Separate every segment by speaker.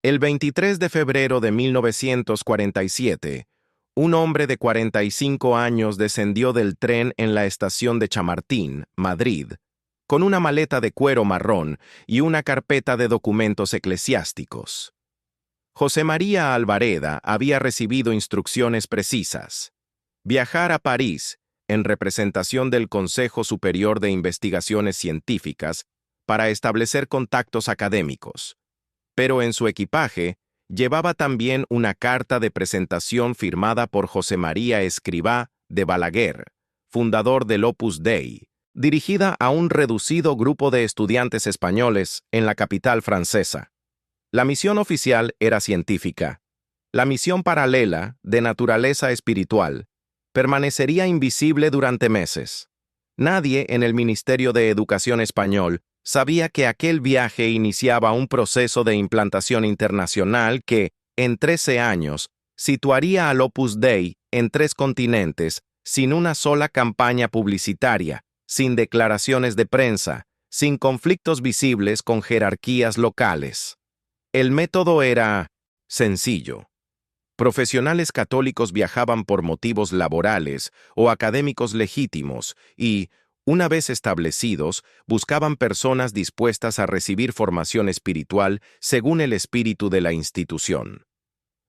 Speaker 1: El 23 de febrero de 1947, un hombre de 45 años descendió del tren en la estación de Chamartín, Madrid, con una maleta de cuero marrón y una carpeta de documentos eclesiásticos. José María Albareda había recibido instrucciones precisas: viajar a París en representación del Consejo Superior de Investigaciones Científicas para establecer contactos académicos. Pero en su equipaje llevaba también una carta de presentación firmada por José María Escrivá de Balaguer, fundador del Opus Dei, dirigida a un reducido grupo de estudiantes españoles en la capital francesa. La misión oficial era científica. La misión paralela, de naturaleza espiritual, permanecería invisible durante meses. Nadie en el Ministerio de Educación español sabía que aquel viaje iniciaba un proceso de implantación internacional que, en 13 años, situaría al Opus Dei en 3 continentes, sin una sola campaña publicitaria, sin declaraciones de prensa, sin conflictos visibles con jerarquías locales. El método era sencillo. Profesionales católicos viajaban por motivos laborales o académicos legítimos y, una vez establecidos, buscaban personas dispuestas a recibir formación espiritual según el espíritu de la institución.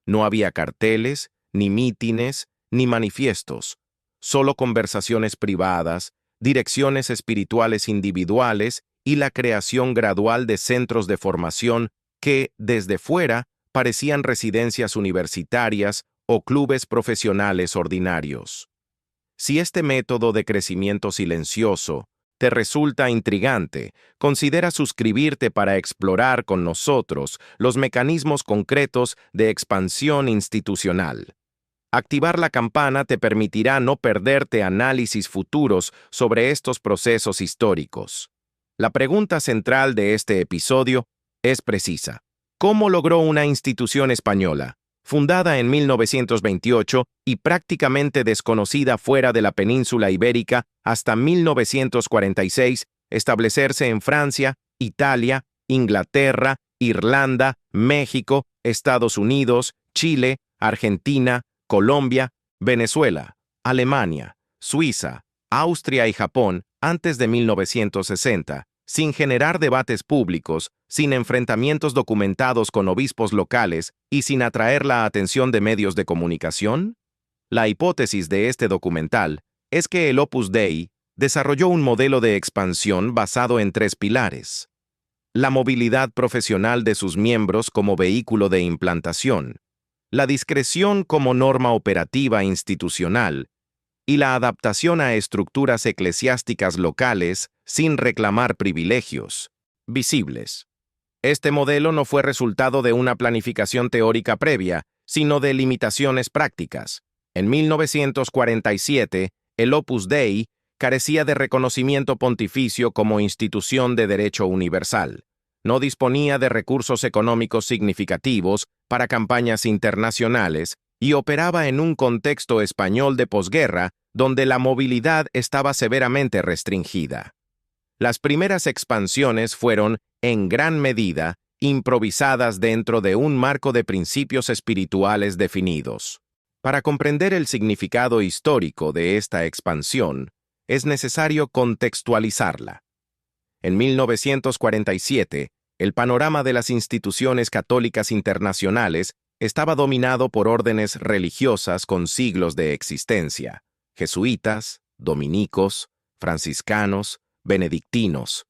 Speaker 1: No había carteles, ni mítines, ni manifiestos, solo conversaciones privadas, direcciones espirituales individuales y la creación gradual de centros de formación que, desde fuera, parecían residencias universitarias o clubes profesionales ordinarios. Si este método de crecimiento silencioso te resulta intrigante, considera suscribirte para explorar con nosotros los mecanismos concretos de expansión institucional. Activar la campana te permitirá no perderte análisis futuros sobre estos procesos históricos. La pregunta central de este episodio es precisa: ¿cómo logró una institución española, fundada en 1928 y prácticamente desconocida fuera de la península ibérica hasta 1946, establecerse en Francia, Italia, Inglaterra, Irlanda, México, Estados Unidos, Chile, Argentina, Colombia, Venezuela, Alemania, Suiza, Austria y Japón antes de 1960, sin generar debates públicos, sin enfrentamientos documentados con obispos locales y sin atraer la atención de medios de comunicación? La hipótesis de este documental es que el Opus Dei desarrolló un modelo de expansión basado en 3 pilares: la movilidad profesional de sus miembros como vehículo de implantación, la discreción como norma operativa institucional y la adaptación a estructuras eclesiásticas locales sin reclamar privilegios visibles. Este modelo no fue resultado de una planificación teórica previa, sino de limitaciones prácticas. En 1947, el Opus Dei carecía de reconocimiento pontificio como institución de derecho universal. No disponía de recursos económicos significativos para campañas internacionales y operaba en un contexto español de posguerra donde la movilidad estaba severamente restringida. Las primeras expansiones fueron, en gran medida, improvisadas dentro de un marco de principios espirituales definidos. Para comprender el significado histórico de esta expansión, es necesario contextualizarla. En 1947, el panorama de las instituciones católicas internacionales estaba dominado por órdenes religiosas con siglos de existencia: jesuitas, dominicos, franciscanos, benedictinos.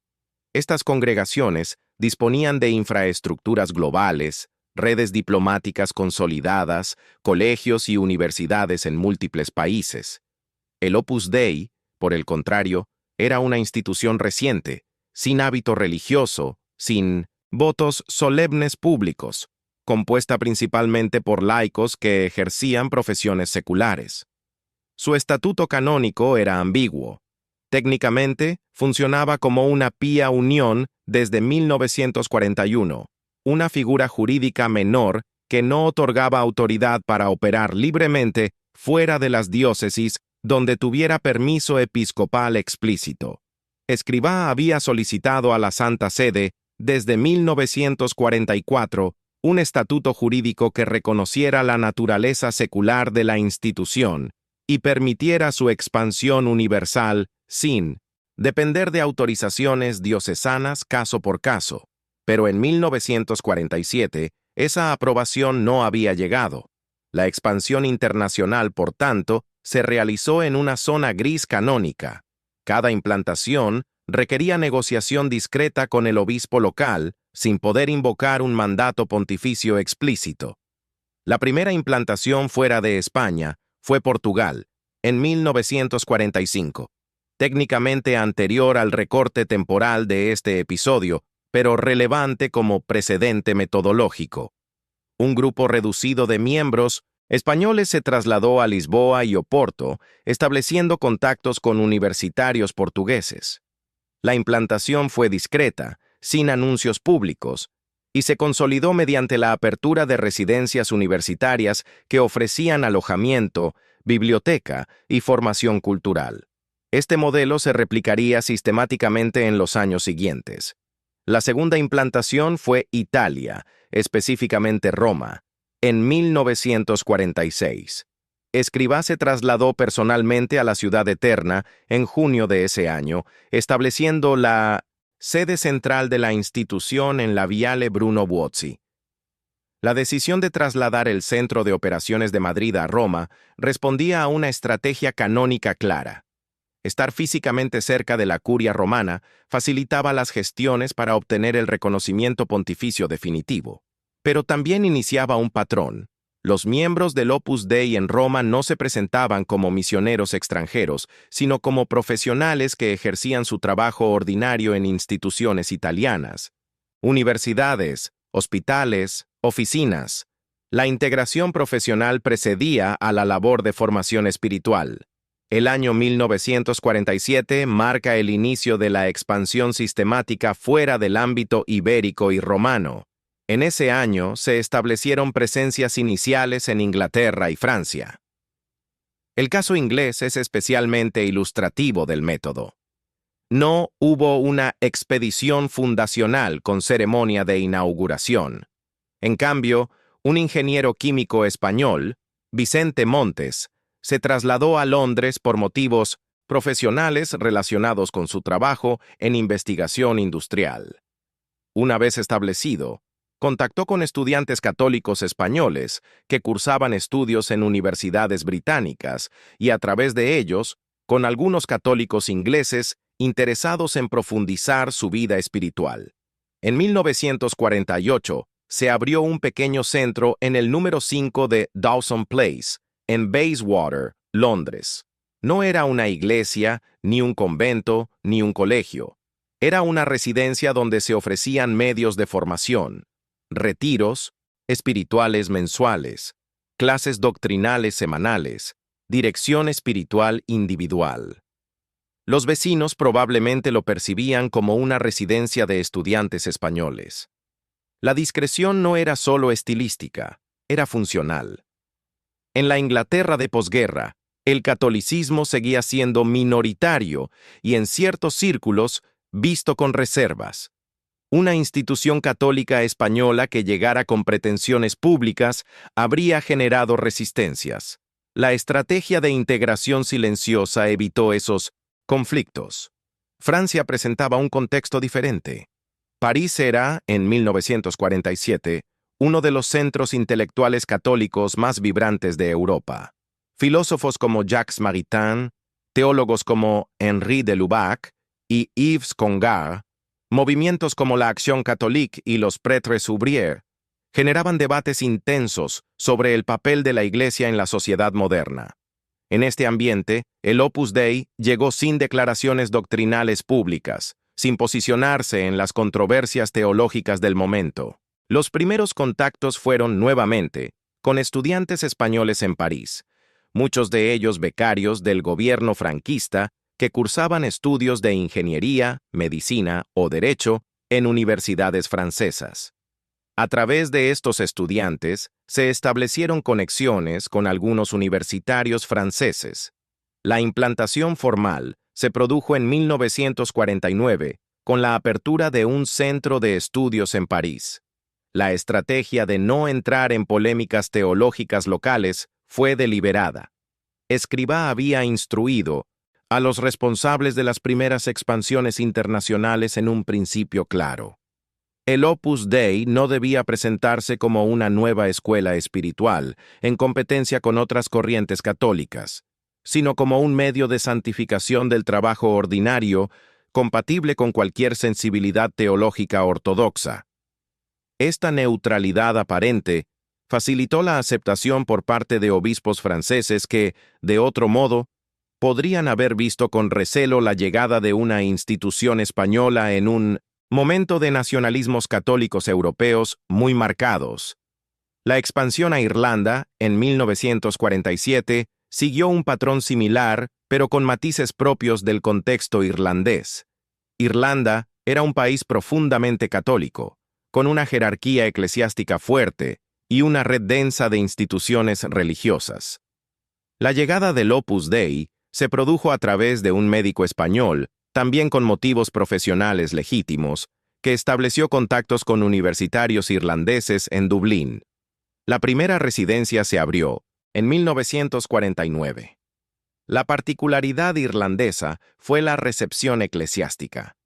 Speaker 1: Estas congregaciones disponían de infraestructuras globales, redes diplomáticas consolidadas, colegios y universidades en múltiples países. El Opus Dei, por el contrario, era una institución reciente, sin hábito religioso, sin votos solemnes públicos, compuesta principalmente por laicos que ejercían profesiones seculares. Su estatuto canónico era ambiguo. Técnicamente, funcionaba como una pía unión desde 1941, una figura jurídica menor que no otorgaba autoridad para operar libremente fuera de las diócesis donde tuviera permiso episcopal explícito. Escrivá había solicitado a la Santa Sede, desde 1944, un estatuto jurídico que reconociera la naturaleza secular de la institución y permitiera su expansión universal sin depender de autorizaciones diocesanas caso por caso. Pero en 1947, esa aprobación no había llegado. La expansión internacional, por tanto, se realizó en una zona gris canónica. Cada implantación requería negociación discreta con el obispo local, sin poder invocar un mandato pontificio explícito. La primera implantación fuera de España fue Portugal, en 1945, técnicamente anterior al recorte temporal de este episodio, pero relevante como precedente metodológico. Un grupo reducido de miembros españoles se trasladó a Lisboa y Oporto, estableciendo contactos con universitarios portugueses. La implantación fue discreta, sin anuncios públicos, y se consolidó mediante la apertura de residencias universitarias que ofrecían alojamiento, biblioteca y formación cultural. Este modelo se replicaría sistemáticamente en los años siguientes. La segunda implantación fue Italia, específicamente Roma, en 1946. Escrivá se trasladó personalmente a la Ciudad Eterna en junio de ese año, estableciendo la sede central de la institución en la Viale Bruno Buozzi. La decisión de trasladar el centro de operaciones de Madrid a Roma respondía a una estrategia canónica clara. Estar físicamente cerca de la curia romana facilitaba las gestiones para obtener el reconocimiento pontificio definitivo. Pero también iniciaba un patrón. Los miembros del Opus Dei en Roma no se presentaban como misioneros extranjeros, sino como profesionales que ejercían su trabajo ordinario en instituciones italianas, universidades, hospitales, oficinas. La integración profesional precedía a la labor de formación espiritual. El año 1947 marca el inicio de la expansión sistemática fuera del ámbito ibérico y romano. En ese año se establecieron presencias iniciales en Inglaterra y Francia. El caso inglés es especialmente ilustrativo del método. No hubo una expedición fundacional con ceremonia de inauguración. En cambio, un ingeniero químico español, Vicente Montes, se trasladó a Londres por motivos profesionales relacionados con su trabajo en investigación industrial. Una vez establecido, contactó con estudiantes católicos españoles que cursaban estudios en universidades británicas y a través de ellos, con algunos católicos ingleses interesados en profundizar su vida espiritual. En 1948 se abrió un pequeño centro en el número 5 de Dawson Place, en Bayswater, Londres. No era una iglesia, ni un convento, ni un colegio. Era una residencia donde se ofrecían medios de formación, retiros espirituales mensuales, clases doctrinales semanales, dirección espiritual individual. Los vecinos probablemente lo percibían como una residencia de estudiantes españoles. La discreción no era solo estilística, era funcional. En la Inglaterra de posguerra, el catolicismo seguía siendo minoritario y en ciertos círculos visto con reservas. Una institución católica española que llegara con pretensiones públicas habría generado resistencias. La estrategia de integración silenciosa evitó esos conflictos. Francia presentaba un contexto diferente. París era, en 1947, uno de los centros intelectuales católicos más vibrantes de Europa. Filósofos como Jacques Maritain, teólogos como Henri de Lubac y Yves Congar, movimientos como la Acción Catholique y los Prêtres Ouvriers generaban debates intensos sobre el papel de la Iglesia en la sociedad moderna. En este ambiente, el Opus Dei llegó sin declaraciones doctrinales públicas, sin posicionarse en las controversias teológicas del momento. Los primeros contactos fueron, nuevamente, con estudiantes españoles en París, muchos de ellos becarios del gobierno franquista que cursaban estudios de ingeniería, medicina o derecho en universidades francesas. A través de estos estudiantes, se establecieron conexiones con algunos universitarios franceses. La implantación formal se produjo en 1949 con la apertura de un centro de estudios en París. La estrategia de no entrar en polémicas teológicas locales fue deliberada. Escrivá había instruido a los responsables de las primeras expansiones internacionales en un principio claro. El Opus Dei no debía presentarse como una nueva escuela espiritual, en competencia con otras corrientes católicas, sino como un medio de santificación del trabajo ordinario, compatible con cualquier sensibilidad teológica ortodoxa. Esta neutralidad aparente facilitó la aceptación por parte de obispos franceses que, de otro modo, podrían haber visto con recelo la llegada de una institución española en un momento de nacionalismos católicos europeos muy marcados. La expansión a Irlanda, en 1947, siguió un patrón similar, pero con matices propios del contexto irlandés. Irlanda era un país profundamente católico, con una jerarquía eclesiástica fuerte y una red densa de instituciones religiosas. La llegada del Opus Dei se produjo a través de un médico español, también con motivos profesionales legítimos, que estableció contactos con universitarios irlandeses en Dublín. La primera residencia se abrió en 1949. La particularidad irlandesa fue la recepción eclesiástica.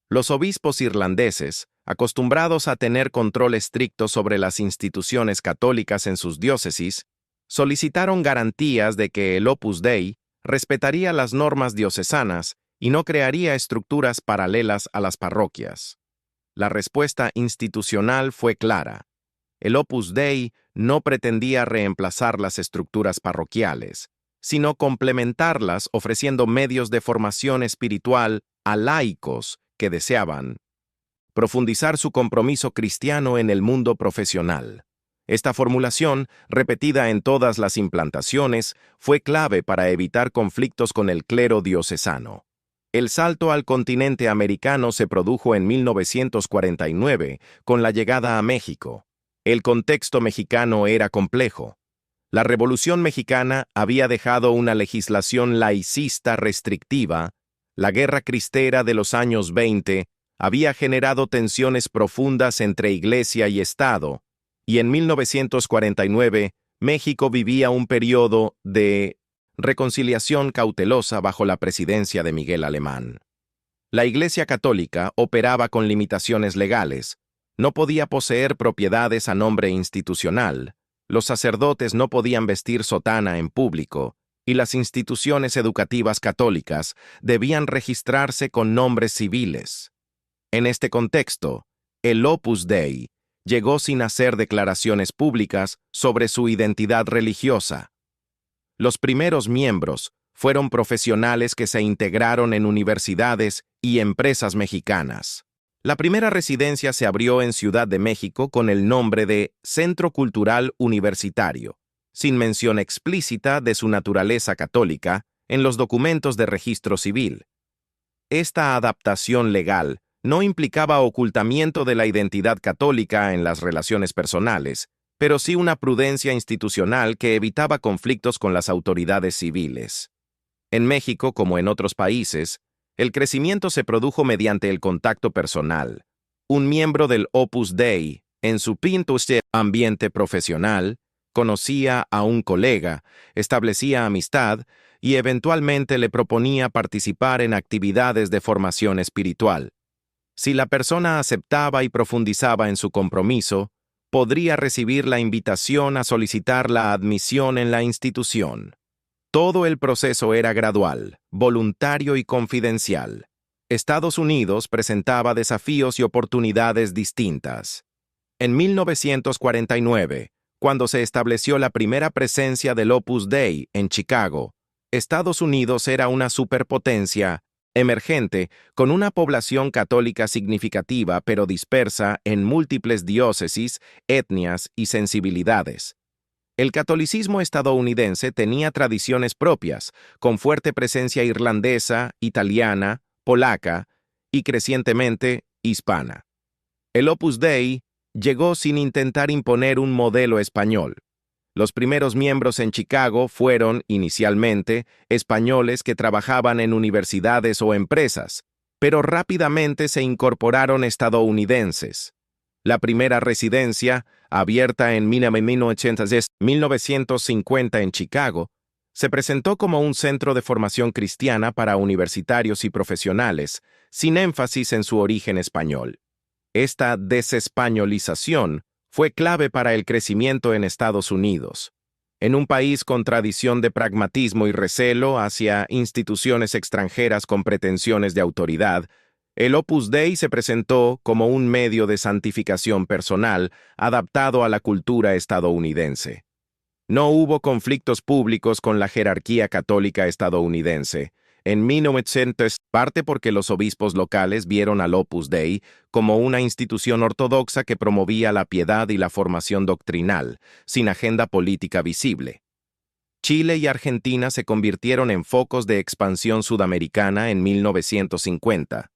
Speaker 1: Los obispos irlandeses, acostumbrados a tener control estricto sobre las instituciones católicas en sus diócesis, solicitaron garantías de que el Opus Dei respetaría las normas diocesanas y no crearía estructuras paralelas a las parroquias. La respuesta institucional fue clara. El Opus Dei no pretendía reemplazar las estructuras parroquiales, sino complementarlas ofreciendo medios de formación espiritual a laicos que deseaban profundizar su compromiso cristiano en el mundo profesional. Esta formulación, repetida en todas las implantaciones, fue clave para evitar conflictos con el clero diocesano. El salto al continente americano se produjo en 1949, con la llegada a México. El contexto mexicano era complejo. La Revolución Mexicana había dejado una legislación laicista restrictiva, la Guerra Cristera de los años 20 había generado tensiones profundas entre Iglesia y Estado, y en 1949 México vivía un periodo de reconciliación cautelosa bajo la presidencia de Miguel Alemán. La Iglesia Católica operaba con limitaciones legales, no podía poseer propiedades a nombre institucional, los sacerdotes no podían vestir sotana en público, y las instituciones educativas católicas debían registrarse con nombres civiles. En este contexto, el Opus Dei llegó sin hacer declaraciones públicas sobre su identidad religiosa. Los primeros miembros fueron profesionales que se integraron en universidades y empresas mexicanas. La primera residencia se abrió en Ciudad de México con el nombre de Centro Cultural Universitario, sin mención explícita de su naturaleza católica en los documentos de registro civil. Esta adaptación legal no implicaba ocultamiento de la identidad católica en las relaciones personales, pero sí una prudencia institucional que evitaba conflictos con las autoridades civiles. En México, como en otros países, el crecimiento se produjo mediante el contacto personal. Un miembro del Opus Dei, en su ambiente profesional, conocía a un colega, establecía amistad y eventualmente le proponía participar en actividades de formación espiritual. Si la persona aceptaba y profundizaba en su compromiso, podría recibir la invitación a solicitar la admisión en la institución. Todo el proceso era gradual, voluntario y confidencial. Estados Unidos presentaba desafíos y oportunidades distintas. En 1949, cuando se estableció la primera presencia del Opus Dei en Chicago, Estados Unidos era una superpotencia emergente, con una población católica significativa pero dispersa en múltiples diócesis, etnias y sensibilidades. El catolicismo estadounidense tenía tradiciones propias, con fuerte presencia irlandesa, italiana, polaca y crecientemente hispana. El Opus Dei llegó sin intentar imponer un modelo español. Los primeros miembros en Chicago fueron, inicialmente, españoles que trabajaban en universidades o empresas, pero rápidamente se incorporaron estadounidenses. La primera residencia, abierta en 1950 en Chicago, se presentó como un centro de formación cristiana para universitarios y profesionales, sin énfasis en su origen español. Esta desespañolización fue clave para el crecimiento en Estados Unidos. En un país con tradición de pragmatismo y recelo hacia instituciones extranjeras con pretensiones de autoridad, el Opus Dei se presentó como un medio de santificación personal adaptado a la cultura estadounidense. No hubo conflictos públicos con la jerarquía católica estadounidense. En 1900, parte porque los obispos locales vieron al Opus Dei como una institución ortodoxa que promovía la piedad y la formación doctrinal, sin agenda política visible. Chile y Argentina se convirtieron en focos de expansión sudamericana en 1950.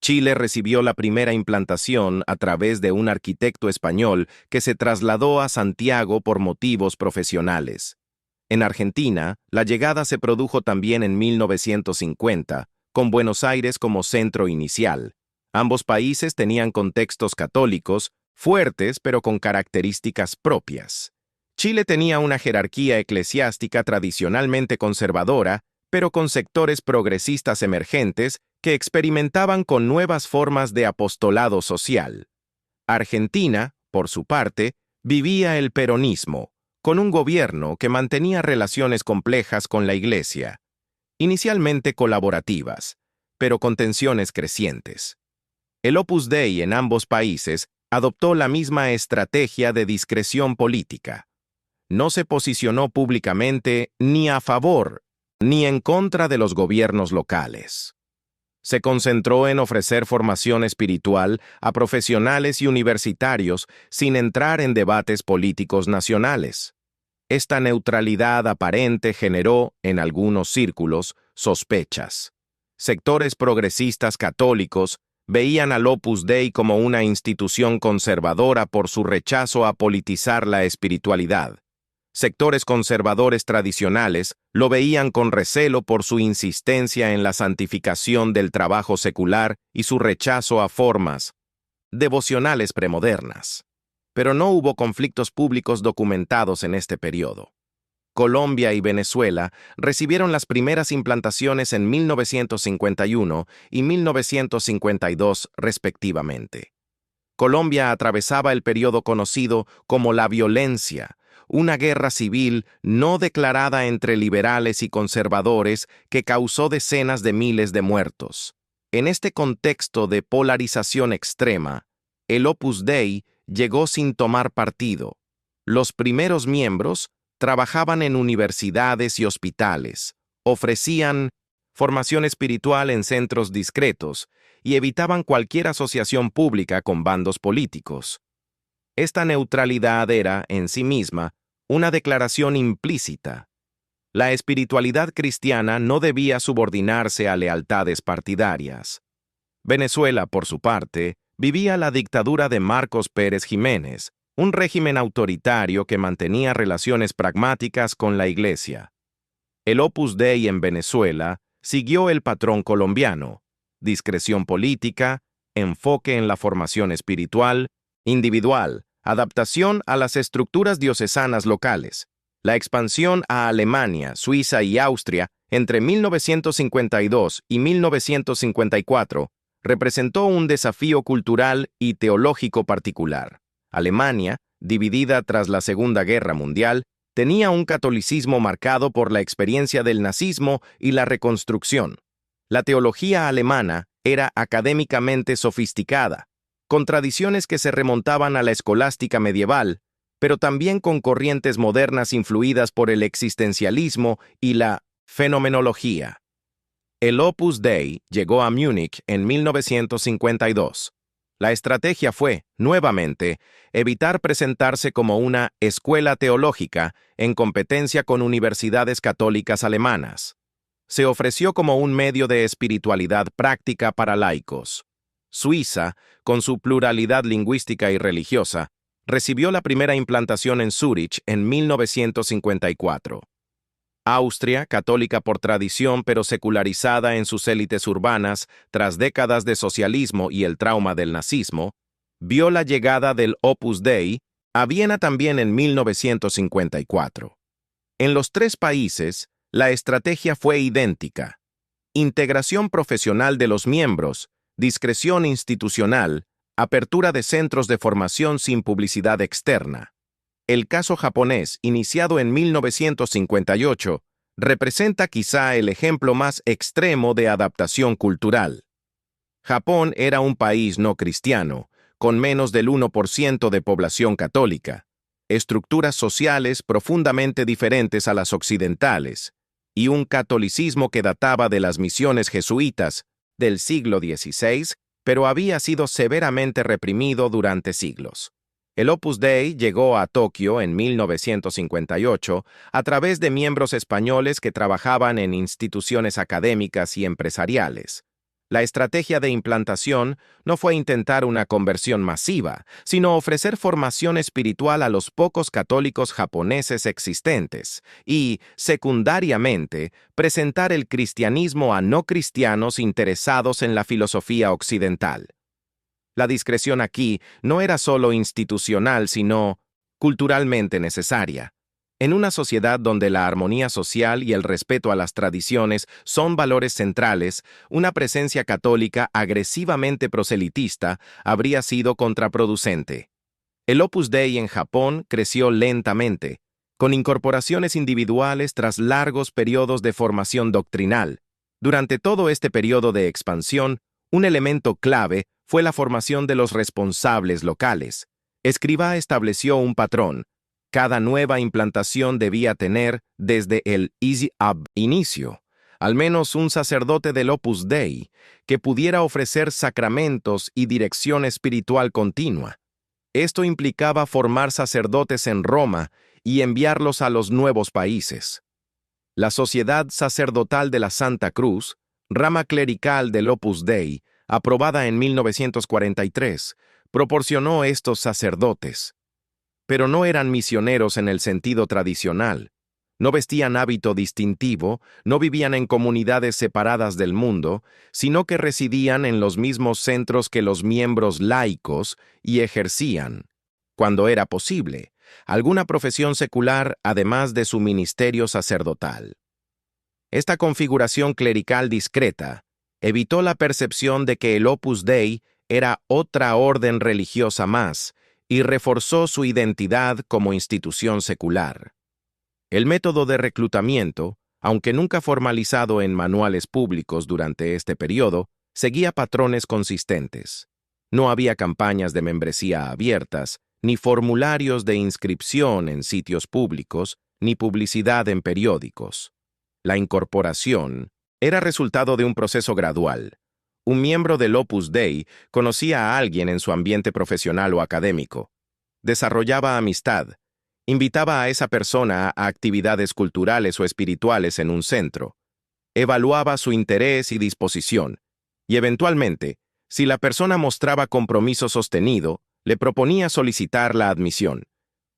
Speaker 1: Chile recibió la primera implantación a través de un arquitecto español que se trasladó a Santiago por motivos profesionales. En Argentina, la llegada se produjo también en 1950, con Buenos Aires como centro inicial. Ambos países tenían contextos católicos, fuertes pero con características propias. Chile tenía una jerarquía eclesiástica tradicionalmente conservadora, pero con sectores progresistas emergentes que experimentaban con nuevas formas de apostolado social. Argentina, por su parte, vivía el peronismo, con un gobierno que mantenía relaciones complejas con la Iglesia, inicialmente colaborativas, pero con tensiones crecientes. El Opus Dei en ambos países adoptó la misma estrategia de discreción política. No se posicionó públicamente ni a favor ni en contra de los gobiernos locales. Se concentró en ofrecer formación espiritual a profesionales y universitarios sin entrar en debates políticos nacionales. Esta neutralidad aparente generó, en algunos círculos, sospechas. Sectores progresistas católicos veían al Opus Dei como una institución conservadora por su rechazo a politizar la espiritualidad. Sectores conservadores tradicionales lo veían con recelo por su insistencia en la santificación del trabajo secular y su rechazo a formas devocionales premodernas. Pero no hubo conflictos públicos documentados en este periodo. Colombia y Venezuela recibieron las primeras implantaciones en 1951 y 1952 respectivamente. Colombia atravesaba el periodo conocido como la violencia, una guerra civil no declarada entre liberales y conservadores que causó decenas de miles de muertos. En este contexto de polarización extrema, el Opus Dei llegó sin tomar partido. Los primeros miembros trabajaban en universidades y hospitales, ofrecían formación espiritual en centros discretos y evitaban cualquier asociación pública con bandos políticos. Esta neutralidad era, en sí misma, una declaración implícita. La espiritualidad cristiana no debía subordinarse a lealtades partidarias. Venezuela, por su parte, vivía la dictadura de Marcos Pérez Jiménez, un régimen autoritario que mantenía relaciones pragmáticas con la Iglesia. El Opus Dei en Venezuela siguió el patrón colombiano: discreción política, enfoque en la formación espiritual, individual, adaptación a las estructuras diocesanas locales. La expansión a Alemania, Suiza y Austria entre 1952 y 1954 representó un desafío cultural y teológico particular. Alemania, dividida tras la Segunda Guerra Mundial, tenía un catolicismo marcado por la experiencia del nazismo y la reconstrucción. La teología alemana era académicamente sofisticada, con tradiciones que se remontaban a la escolástica medieval, pero también con corrientes modernas influidas por el existencialismo y la fenomenología. El Opus Dei llegó a Múnich en 1952. La estrategia fue, nuevamente, evitar presentarse como una escuela teológica en competencia con universidades católicas alemanas. Se ofreció como un medio de espiritualidad práctica para laicos. Suiza, con su pluralidad lingüística y religiosa, recibió la primera implantación en Zúrich en 1954. Austria, católica por tradición pero secularizada en sus élites urbanas tras décadas de socialismo y el trauma del nazismo, vio la llegada del Opus Dei a Viena también en 1954. En los tres países, la estrategia fue idéntica: integración profesional de los miembros, discreción institucional, apertura de centros de formación sin publicidad externa. El caso japonés, iniciado en 1958, representa quizá el ejemplo más extremo de adaptación cultural. Japón era un país no cristiano, con menos del 1% de población católica, estructuras sociales profundamente diferentes a las occidentales, y un catolicismo que databa de las misiones jesuitas del siglo XVI, pero había sido severamente reprimido durante siglos. El Opus Dei llegó a Tokio en 1958 a través de miembros españoles que trabajaban en instituciones académicas y empresariales. La estrategia de implantación no fue intentar una conversión masiva, sino ofrecer formación espiritual a los pocos católicos japoneses existentes y, secundariamente, presentar el cristianismo a no cristianos interesados en la filosofía occidental. La discreción aquí no era solo institucional, sino culturalmente necesaria. En una sociedad donde la armonía social y el respeto a las tradiciones son valores centrales, una presencia católica agresivamente proselitista habría sido contraproducente. El Opus Dei en Japón creció lentamente, con incorporaciones individuales tras largos periodos de formación doctrinal. Durante todo este periodo de expansión, un elemento clave fue la formación de los responsables locales. Escrivá estableció un patrón. Cada nueva implantación debía tener, desde el inicio, al menos un sacerdote del Opus Dei que pudiera ofrecer sacramentos y dirección espiritual continua. Esto implicaba formar sacerdotes en Roma y enviarlos a los nuevos países. La Sociedad Sacerdotal de la Santa Cruz, rama clerical del Opus Dei, aprobada en 1943, proporcionó estos sacerdotes. Pero no eran misioneros en el sentido tradicional. No vestían hábito distintivo, no vivían en comunidades separadas del mundo, sino que residían en los mismos centros que los miembros laicos y ejercían, cuando era posible, alguna profesión secular además de su ministerio sacerdotal. Esta configuración clerical discreta evitó la percepción de que el Opus Dei era otra orden religiosa más, y reforzó su identidad como institución secular. El método de reclutamiento, aunque nunca formalizado en manuales públicos durante este periodo, seguía patrones consistentes. No había campañas de membresía abiertas, ni formularios de inscripción en sitios públicos, ni publicidad en periódicos. La incorporación era resultado de un proceso gradual. Un miembro del Opus Dei conocía a alguien en su ambiente profesional o académico. Desarrollaba amistad. Invitaba a esa persona a actividades culturales o espirituales en un centro. Evaluaba su interés y disposición. Y eventualmente, si la persona mostraba compromiso sostenido, le proponía solicitar la admisión.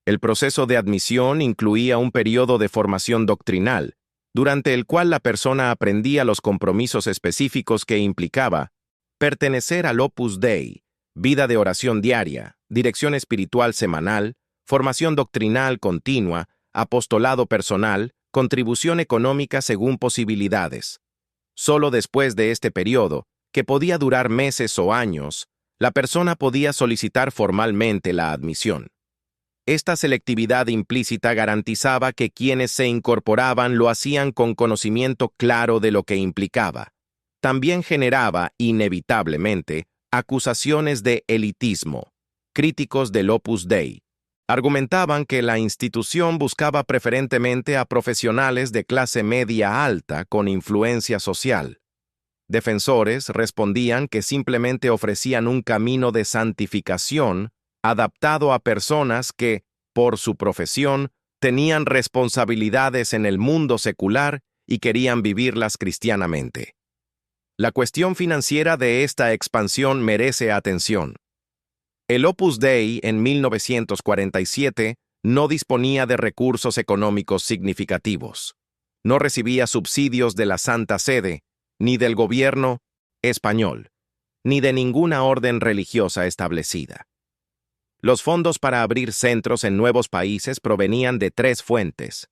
Speaker 1: El proceso de admisión incluía un periodo de formación doctrinal, durante el cual la persona aprendía los compromisos específicos que implicaba pertenecer al Opus Dei, vida de oración diaria, dirección espiritual semanal, formación doctrinal continua, apostolado personal, contribución económica según posibilidades. Solo después de este periodo, que podía durar meses o años, la persona podía solicitar formalmente la admisión. Esta selectividad implícita garantizaba que quienes se incorporaban lo hacían con conocimiento claro de lo que implicaba. También generaba, inevitablemente, acusaciones de elitismo. Críticos del Opus Dei argumentaban que la institución buscaba preferentemente a profesionales de clase media alta con influencia social. Defensores respondían que simplemente ofrecían un camino de santificación adaptado a personas que, por su profesión, tenían responsabilidades en el mundo secular y querían vivirlas cristianamente. La cuestión financiera de esta expansión merece atención. El Opus Dei en 1947 no disponía de recursos económicos significativos. No recibía subsidios de la Santa Sede, ni del gobierno español, ni de ninguna orden religiosa establecida. Los fondos para abrir centros en nuevos países provenían de tres fuentes.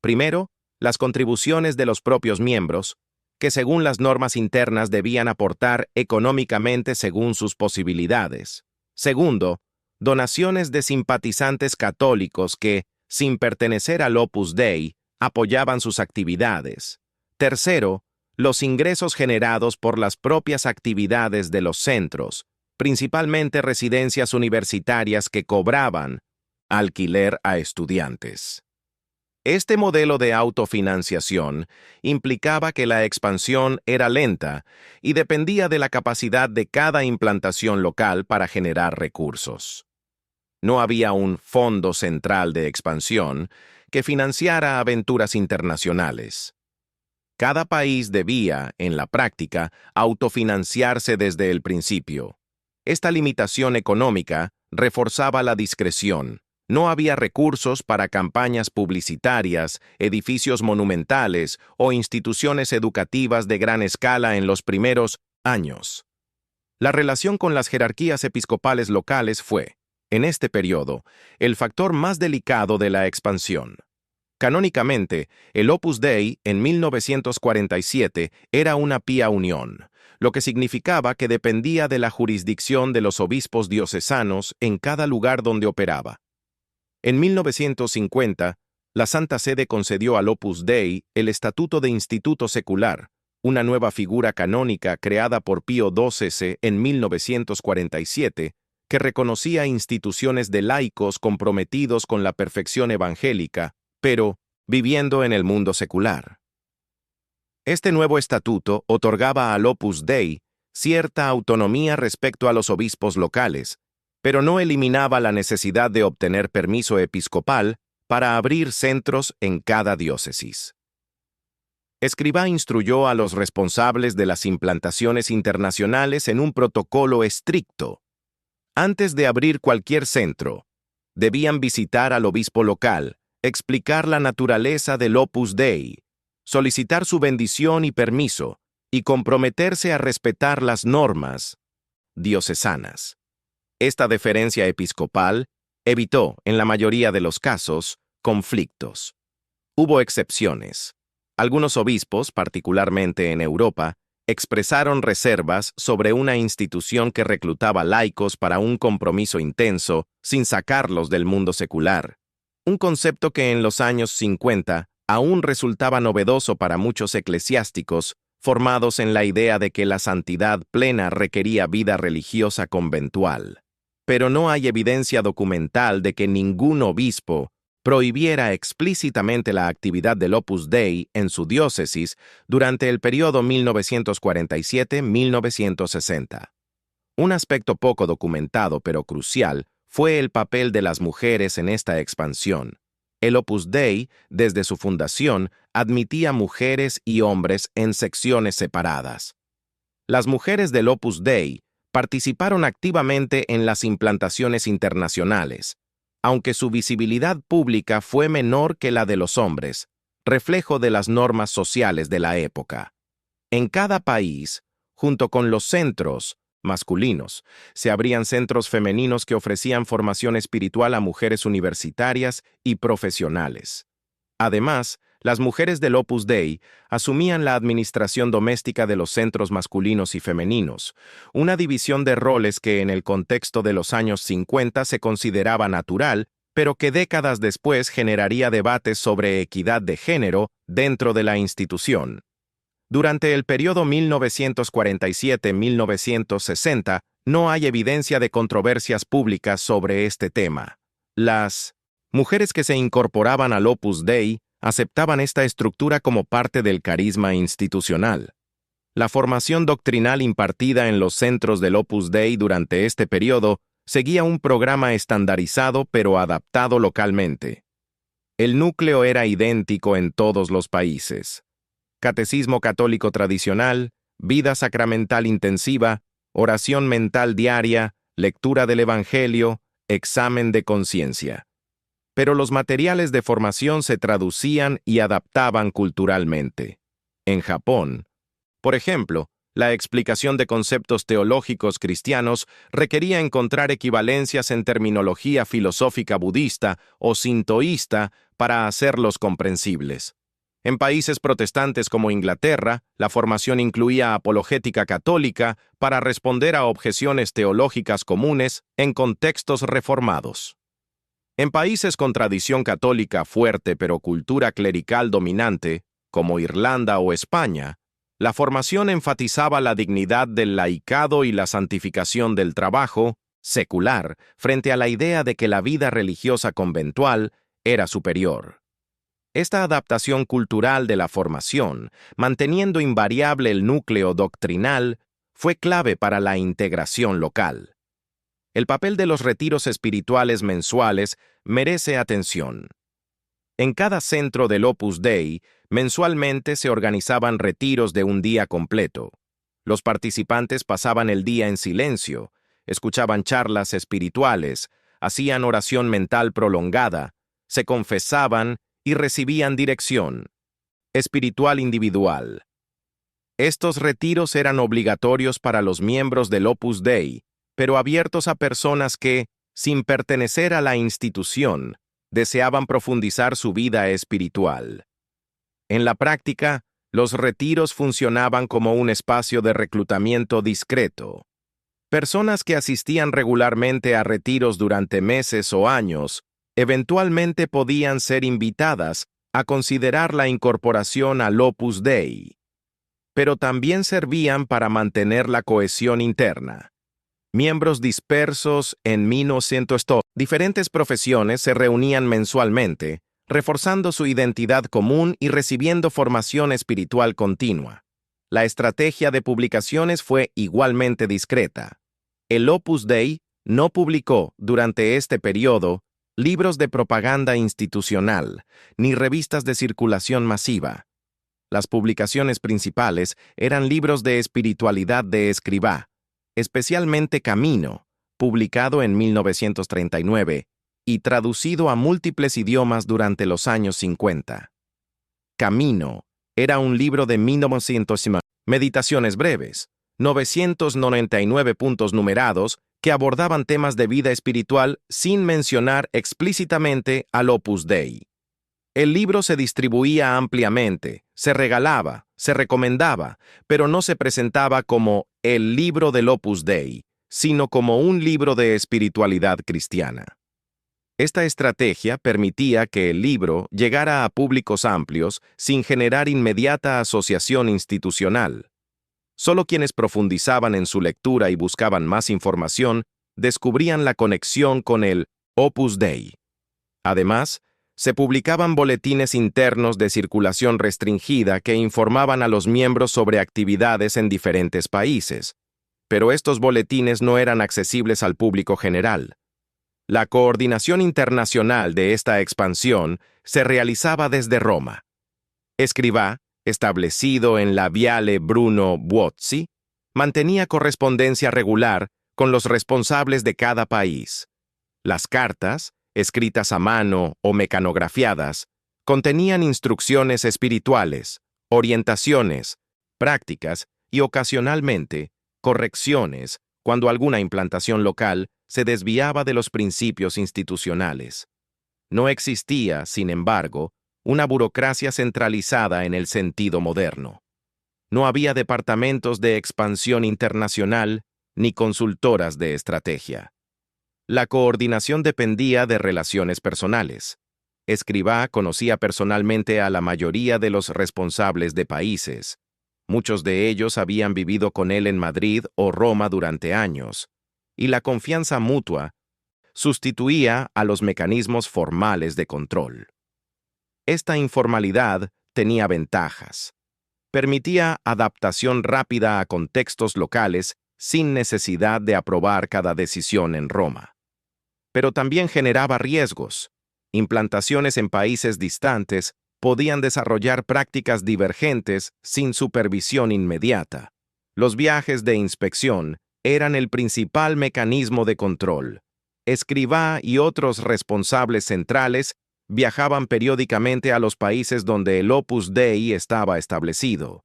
Speaker 1: Primero, las contribuciones de los propios miembros, que según las normas internas debían aportar económicamente según sus posibilidades. Segundo, donaciones de simpatizantes católicos que, sin pertenecer al Opus Dei, apoyaban sus actividades. Tercero, los ingresos generados por las propias actividades de los centros, principalmente residencias universitarias que cobraban alquiler a estudiantes. Este modelo de autofinanciación implicaba que la expansión era lenta y dependía de la capacidad de cada implantación local para generar recursos. No había un fondo central de expansión que financiara aventuras internacionales. Cada país debía, en la práctica, autofinanciarse desde el principio. Esta limitación económica reforzaba la discreción. No había recursos para campañas publicitarias, edificios monumentales o instituciones educativas de gran escala en los primeros años. La relación con las jerarquías episcopales locales fue, en este periodo, el factor más delicado de la expansión. Canónicamente, el Opus Dei, en 1947, era una pía unión, lo que significaba que dependía de la jurisdicción de los obispos diocesanos en cada lugar donde operaba. En 1950, la Santa Sede concedió al Opus Dei el Estatuto de Instituto Secular, una nueva figura canónica creada por Pío XII en 1947, que reconocía instituciones de laicos comprometidos con la perfección evangélica, pero viviendo en el mundo secular. Este nuevo estatuto otorgaba al Opus Dei cierta autonomía respecto a los obispos locales, pero no eliminaba la necesidad de obtener permiso episcopal para abrir centros en cada diócesis. Escrivá instruyó a los responsables de las implantaciones internacionales en un protocolo estricto. Antes de abrir cualquier centro, debían visitar al obispo local, explicar la naturaleza del Opus Dei, solicitar su bendición y permiso, y comprometerse a respetar las normas diocesanas. Esta deferencia episcopal evitó, en la mayoría de los casos, conflictos. Hubo excepciones. Algunos obispos, particularmente en Europa, expresaron reservas sobre una institución que reclutaba laicos para un compromiso intenso sin sacarlos del mundo secular. Un concepto que en los años 50 aún resultaba novedoso para muchos eclesiásticos, formados en la idea de que la santidad plena requería vida religiosa conventual. Pero no hay evidencia documental de que ningún obispo prohibiera explícitamente la actividad del Opus Dei en su diócesis durante el periodo 1947-1960. Un aspecto poco documentado pero crucial fue el papel de las mujeres en esta expansión. El Opus Dei, desde su fundación, admitía mujeres y hombres en secciones separadas. Las mujeres del Opus Dei participaron activamente en las implantaciones internacionales, aunque su visibilidad pública fue menor que la de los hombres, reflejo de las normas sociales de la época. En cada país, junto con los centros masculinos, se abrían centros femeninos que ofrecían formación espiritual a mujeres universitarias y profesionales. Además, las mujeres del Opus Dei asumían la administración doméstica de los centros masculinos y femeninos, una división de roles que en el contexto de los años 50 se consideraba natural, pero que décadas después generaría debates sobre equidad de género dentro de la institución. Durante el periodo 1947-1960, no hay evidencia de controversias públicas sobre este tema. Las mujeres que se incorporaban al Opus Dei aceptaban esta estructura como parte del carisma institucional. La formación doctrinal impartida en los centros del Opus Dei durante este periodo seguía un programa estandarizado pero adaptado localmente. El núcleo era idéntico en todos los países. Catecismo católico tradicional, vida sacramental intensiva, oración mental diaria, lectura del Evangelio, examen de conciencia. Pero los materiales de formación se traducían y adaptaban culturalmente. En Japón, por ejemplo, La explicación de conceptos teológicos cristianos requería encontrar equivalencias en terminología filosófica budista o sintoísta para hacerlos comprensibles. En países protestantes como Inglaterra, la formación incluía apologética católica para responder a objeciones teológicas comunes en contextos reformados. En países con tradición católica fuerte pero cultura clerical dominante, como Irlanda o España, la formación enfatizaba la dignidad del laicado y la santificación del trabajo secular frente a la idea de que la vida religiosa conventual era superior. Esta adaptación cultural de la formación, manteniendo invariable el núcleo doctrinal, fue clave para la integración local. El papel de los retiros espirituales mensuales merece atención. En cada centro del Opus Dei, mensualmente se organizaban retiros de un día completo. Los participantes pasaban el día en silencio, escuchaban charlas espirituales, hacían oración mental prolongada, se confesaban y recibían dirección espiritual individual. Estos retiros eran obligatorios para los miembros del Opus Dei, pero abiertos a personas que, sin pertenecer a la institución, deseaban profundizar su vida espiritual. En la práctica, los retiros funcionaban como un espacio de reclutamiento discreto. Personas que asistían regularmente a retiros durante meses o años, eventualmente podían ser invitadas a considerar la incorporación al Opus Dei. Pero también servían para mantener la cohesión interna. Miembros dispersos en 1900, diferentes profesiones se reunían mensualmente, reforzando su identidad común y recibiendo formación espiritual continua. La estrategia de publicaciones fue igualmente discreta. El Opus Dei no publicó, durante este periodo, libros de propaganda institucional, ni revistas de circulación masiva. Las publicaciones principales eran libros de espiritualidad de Escrivá, especialmente Camino, publicado en 1939 y traducido a múltiples idiomas durante los años 50. Camino era un libro de 1900, meditaciones breves, 999 puntos numerados que abordaban temas de vida espiritual sin mencionar explícitamente al Opus Dei. El libro se distribuía ampliamente, se regalaba, se recomendaba, pero no se presentaba como el libro del Opus Dei, sino como un libro de espiritualidad cristiana. Esta estrategia permitía que el libro llegara a públicos amplios sin generar inmediata asociación institucional. Solo quienes profundizaban en su lectura y buscaban más información descubrían la conexión con el Opus Dei. Además, se publicaban boletines internos de circulación restringida que informaban a los miembros sobre actividades en diferentes países, pero estos boletines no eran accesibles al público general. La coordinación internacional de esta expansión se realizaba desde Roma. Escrivá, establecido en la Viale Bruno Buozzi, mantenía correspondencia regular con los responsables de cada país. Las cartas, escritas a mano o mecanografiadas, contenían instrucciones espirituales, orientaciones, prácticas y ocasionalmente correcciones cuando alguna implantación local se desviaba de los principios institucionales. No existía, sin embargo, una burocracia centralizada en el sentido moderno. No había departamentos de expansión internacional ni consultoras de estrategia. La coordinación dependía de relaciones personales. Escrivá conocía personalmente a la mayoría de los responsables de países. Muchos de ellos habían vivido con él en Madrid o Roma durante años, y la confianza mutua sustituía a los mecanismos formales de control. Esta informalidad tenía ventajas. Permitía adaptación rápida a contextos locales sin necesidad de aprobar cada decisión en Roma. Pero también generaba riesgos. Implantaciones en países distantes podían desarrollar prácticas divergentes sin supervisión inmediata. Los viajes de inspección eran el principal mecanismo de control. Escrivá y otros responsables centrales viajaban periódicamente a los países donde el Opus Dei estaba establecido.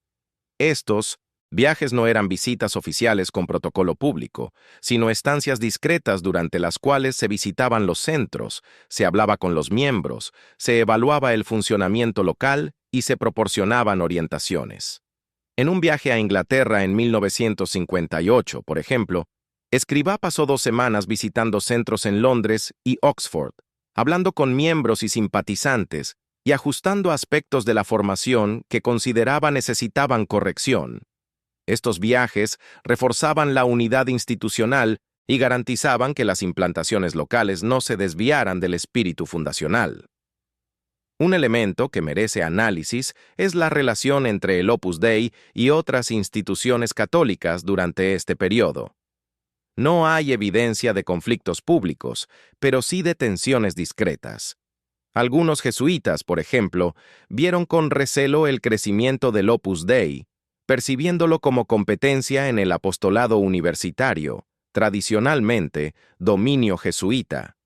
Speaker 1: Estos Viajes no eran visitas oficiales con protocolo público, sino estancias discretas durante las cuales se visitaban los centros, se hablaba con los miembros, se evaluaba el funcionamiento local y se proporcionaban orientaciones. En un viaje a Inglaterra en 1958, por ejemplo, Escrivá pasó 2 semanas visitando centros en Londres y Oxford, hablando con miembros y simpatizantes y ajustando aspectos de la formación que consideraba necesitaban corrección. Estos viajes reforzaban la unidad institucional y garantizaban que las implantaciones locales no se desviaran del espíritu fundacional. Un elemento que merece análisis es la relación entre el Opus Dei y otras instituciones católicas durante este periodo. No hay evidencia de conflictos públicos, pero sí de tensiones discretas. Algunos jesuitas, por ejemplo, vieron con recelo el crecimiento del Opus Dei, percibiéndolo como competencia en el apostolado universitario, tradicionalmente dominio jesuita.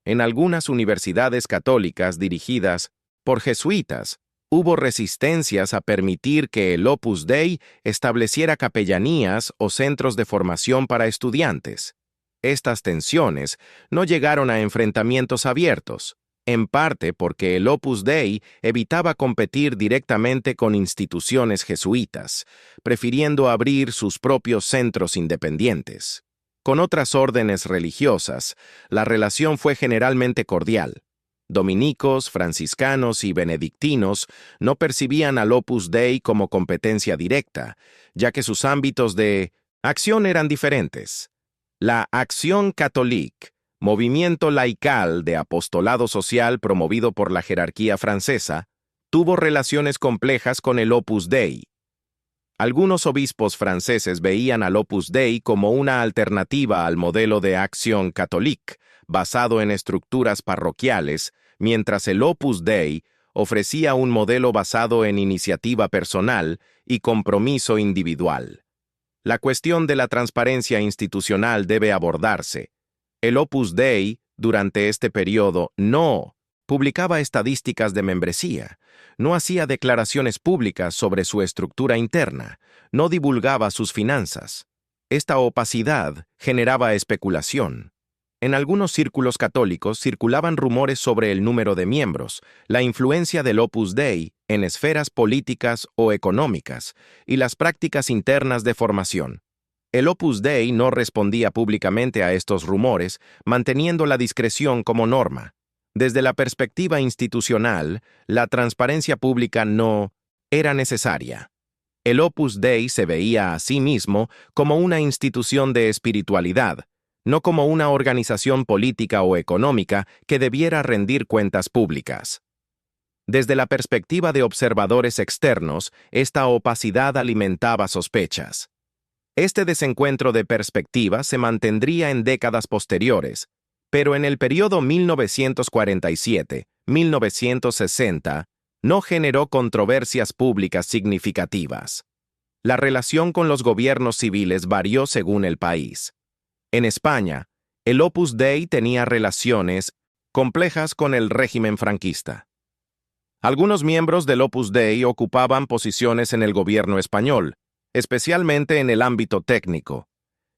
Speaker 1: En algunas universidades católicas dirigidas por jesuitas, hubo resistencias a permitir que el Opus Dei estableciera capellanías o centros de formación para estudiantes. Estas tensiones no llegaron a enfrentamientos abiertos, en parte porque el Opus Dei evitaba competir directamente con instituciones jesuitas, prefiriendo abrir sus propios centros independientes. Con otras órdenes religiosas, la relación fue generalmente cordial. Dominicos, franciscanos y benedictinos no percibían al Opus Dei como competencia directa, ya que sus ámbitos de acción eran diferentes. La Acción Catholique, movimiento laical de apostolado social promovido por la jerarquía francesa, tuvo relaciones complejas con el Opus Dei. Algunos obispos franceses veían al Opus Dei como una alternativa al modelo de Acción Catholique, basado en estructuras parroquiales, mientras el Opus Dei ofrecía un modelo basado en iniciativa personal y compromiso individual. La cuestión de la transparencia institucional debe abordarse. El Opus Dei, durante este periodo, no publicaba estadísticas de membresía, no hacía declaraciones públicas sobre su estructura interna, no divulgaba sus finanzas. Esta opacidad generaba especulación. En algunos círculos católicos circulaban rumores sobre el número de miembros, la influencia del Opus Dei en esferas políticas o económicas y las prácticas internas de formación. El Opus Dei no respondía públicamente a estos rumores, manteniendo la discreción como norma. Desde la perspectiva institucional, la transparencia pública no era necesaria. El Opus Dei se veía a sí mismo como una institución de espiritualidad, no como una organización política o económica que debiera rendir cuentas públicas. Desde la perspectiva de observadores externos, esta opacidad alimentaba sospechas. Este desencuentro de perspectiva se mantendría en décadas posteriores, pero en el periodo 1947-1960 no generó controversias públicas significativas. La relación con los gobiernos civiles varió según el país. En España, el Opus Dei tenía relaciones complejas con el régimen franquista. Algunos miembros del Opus Dei ocupaban posiciones en el gobierno español, especialmente en el ámbito técnico,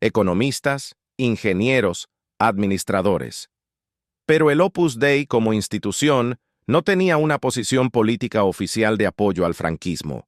Speaker 1: economistas, ingenieros, administradores. Pero el Opus Dei como institución no tenía una posición política oficial de apoyo al franquismo.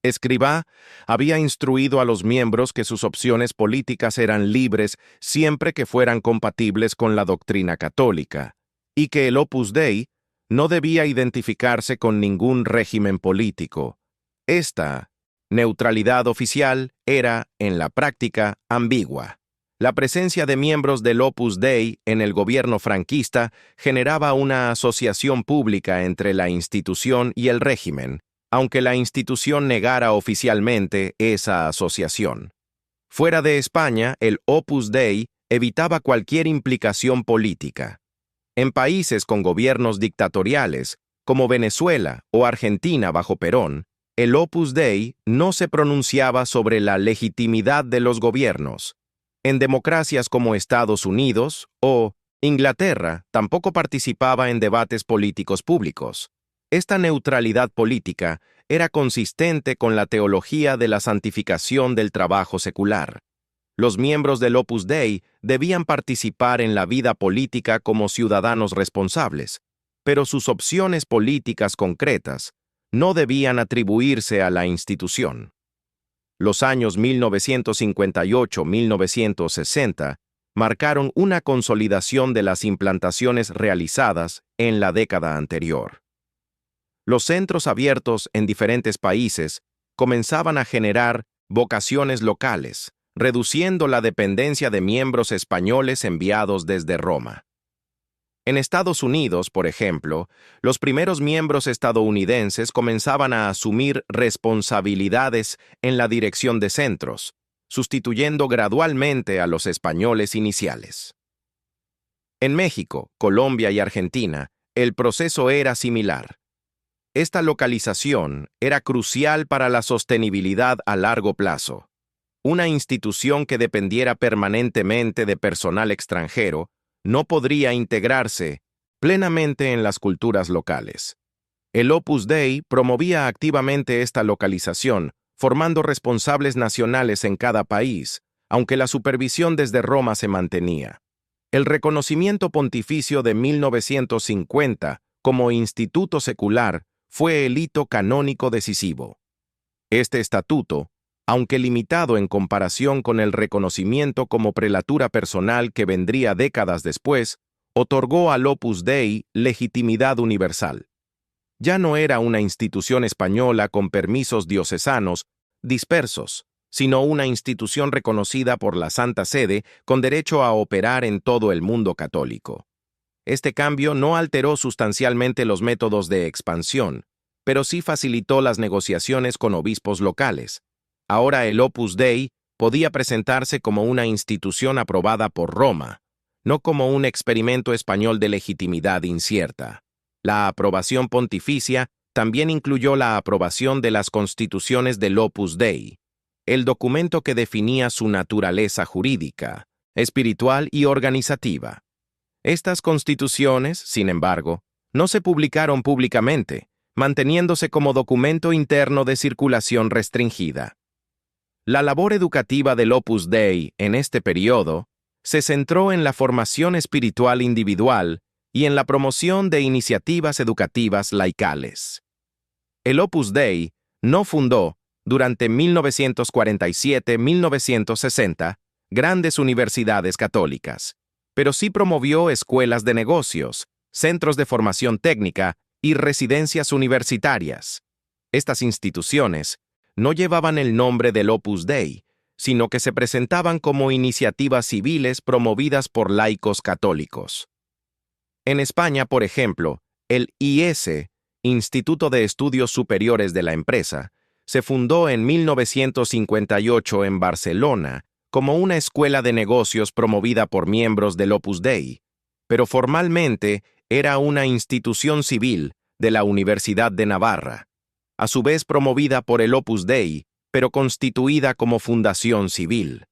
Speaker 1: Escrivá había instruido a los miembros que sus opciones políticas eran libres siempre que fueran compatibles con la doctrina católica, y que el Opus Dei no debía identificarse con ningún régimen político. Esta neutralidad oficial era, en la práctica, ambigua. La presencia de miembros del Opus Dei en el gobierno franquista generaba una asociación pública entre la institución y el régimen, aunque la institución negara oficialmente esa asociación. Fuera de España, el Opus Dei evitaba cualquier implicación política. En países con gobiernos dictatoriales, como Venezuela o Argentina bajo Perón, el Opus Dei no se pronunciaba sobre la legitimidad de los gobiernos. En democracias como Estados Unidos o Inglaterra tampoco participaba en debates políticos públicos. Esta neutralidad política era consistente con la teología de la santificación del trabajo secular. Los miembros del Opus Dei debían participar en la vida política como ciudadanos responsables, pero sus opciones políticas concretas no debían atribuirse a la institución. Los años 1958-1960 marcaron una consolidación de las implantaciones realizadas en la década anterior. Los centros abiertos en diferentes países comenzaban a generar vocaciones locales, reduciendo la dependencia de miembros españoles enviados desde Roma. En Estados Unidos, por ejemplo, los primeros miembros estadounidenses comenzaban a asumir responsabilidades en la dirección de centros, sustituyendo gradualmente a los españoles iniciales. En México, Colombia y Argentina, el proceso era similar. Esta localización era crucial para la sostenibilidad a largo plazo. Una institución que dependiera permanentemente de personal extranjero no podría integrarse plenamente en las culturas locales. El Opus Dei promovía activamente esta localización, formando responsables nacionales en cada país, aunque la supervisión desde Roma se mantenía. El reconocimiento pontificio de 1950 como instituto secular fue el hito canónico decisivo. Este estatuto, aunque limitado en comparación con el reconocimiento como prelatura personal que vendría décadas después, otorgó al Opus Dei legitimidad universal. Ya no era una institución española con permisos diocesanos dispersos, sino una institución reconocida por la Santa Sede con derecho a operar en todo el mundo católico. Este cambio no alteró sustancialmente los métodos de expansión, pero sí facilitó las negociaciones con obispos locales. Ahora el Opus Dei podía presentarse como una institución aprobada por Roma, no como un experimento español de legitimidad incierta. La aprobación pontificia también incluyó la aprobación de las constituciones del Opus Dei, el documento que definía su naturaleza jurídica, espiritual y organizativa. Estas constituciones, sin embargo, no se publicaron públicamente, manteniéndose como documento interno de circulación restringida. La labor educativa del Opus Dei en este periodo se centró en la formación espiritual individual y en la promoción de iniciativas educativas laicales. El Opus Dei no fundó, durante 1947-1960, grandes universidades católicas, pero sí promovió escuelas de negocios, centros de formación técnica y residencias universitarias. Estas instituciones no llevaban el nombre del Opus Dei, sino que se presentaban como iniciativas civiles promovidas por laicos católicos. En España, por ejemplo, el IESE, Instituto de Estudios Superiores de la Empresa, se fundó en 1958 en Barcelona como una escuela de negocios promovida por miembros del Opus Dei, pero formalmente era una institución civil de la Universidad de Navarra, a su vez promovida por el Opus Dei, pero constituida como fundación civil.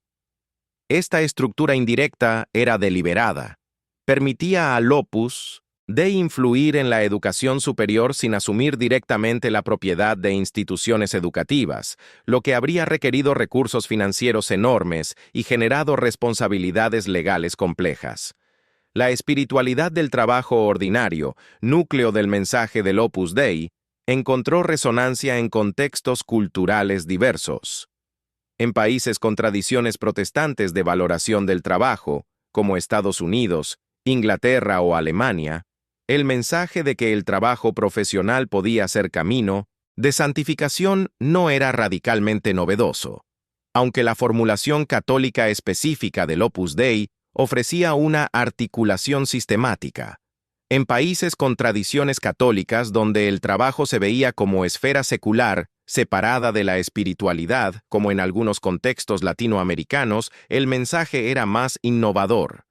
Speaker 1: Esta estructura indirecta era deliberada. Permitía al Opus Dei influir en la educación superior sin asumir directamente la propiedad de instituciones educativas, lo que habría requerido recursos financieros enormes y generado responsabilidades legales complejas. La espiritualidad del trabajo ordinario, núcleo del mensaje del Opus Dei, encontró resonancia en contextos culturales diversos. En países con tradiciones protestantes de valoración del trabajo, como Estados Unidos, Inglaterra o Alemania, el mensaje de que el trabajo profesional podía ser camino de santificación no era radicalmente novedoso, aunque la formulación católica específica del Opus Dei ofrecía una articulación sistemática. En países con tradiciones católicas donde el trabajo se veía como esfera secular, separada de la espiritualidad, como en algunos contextos latinoamericanos, el mensaje era más innovador.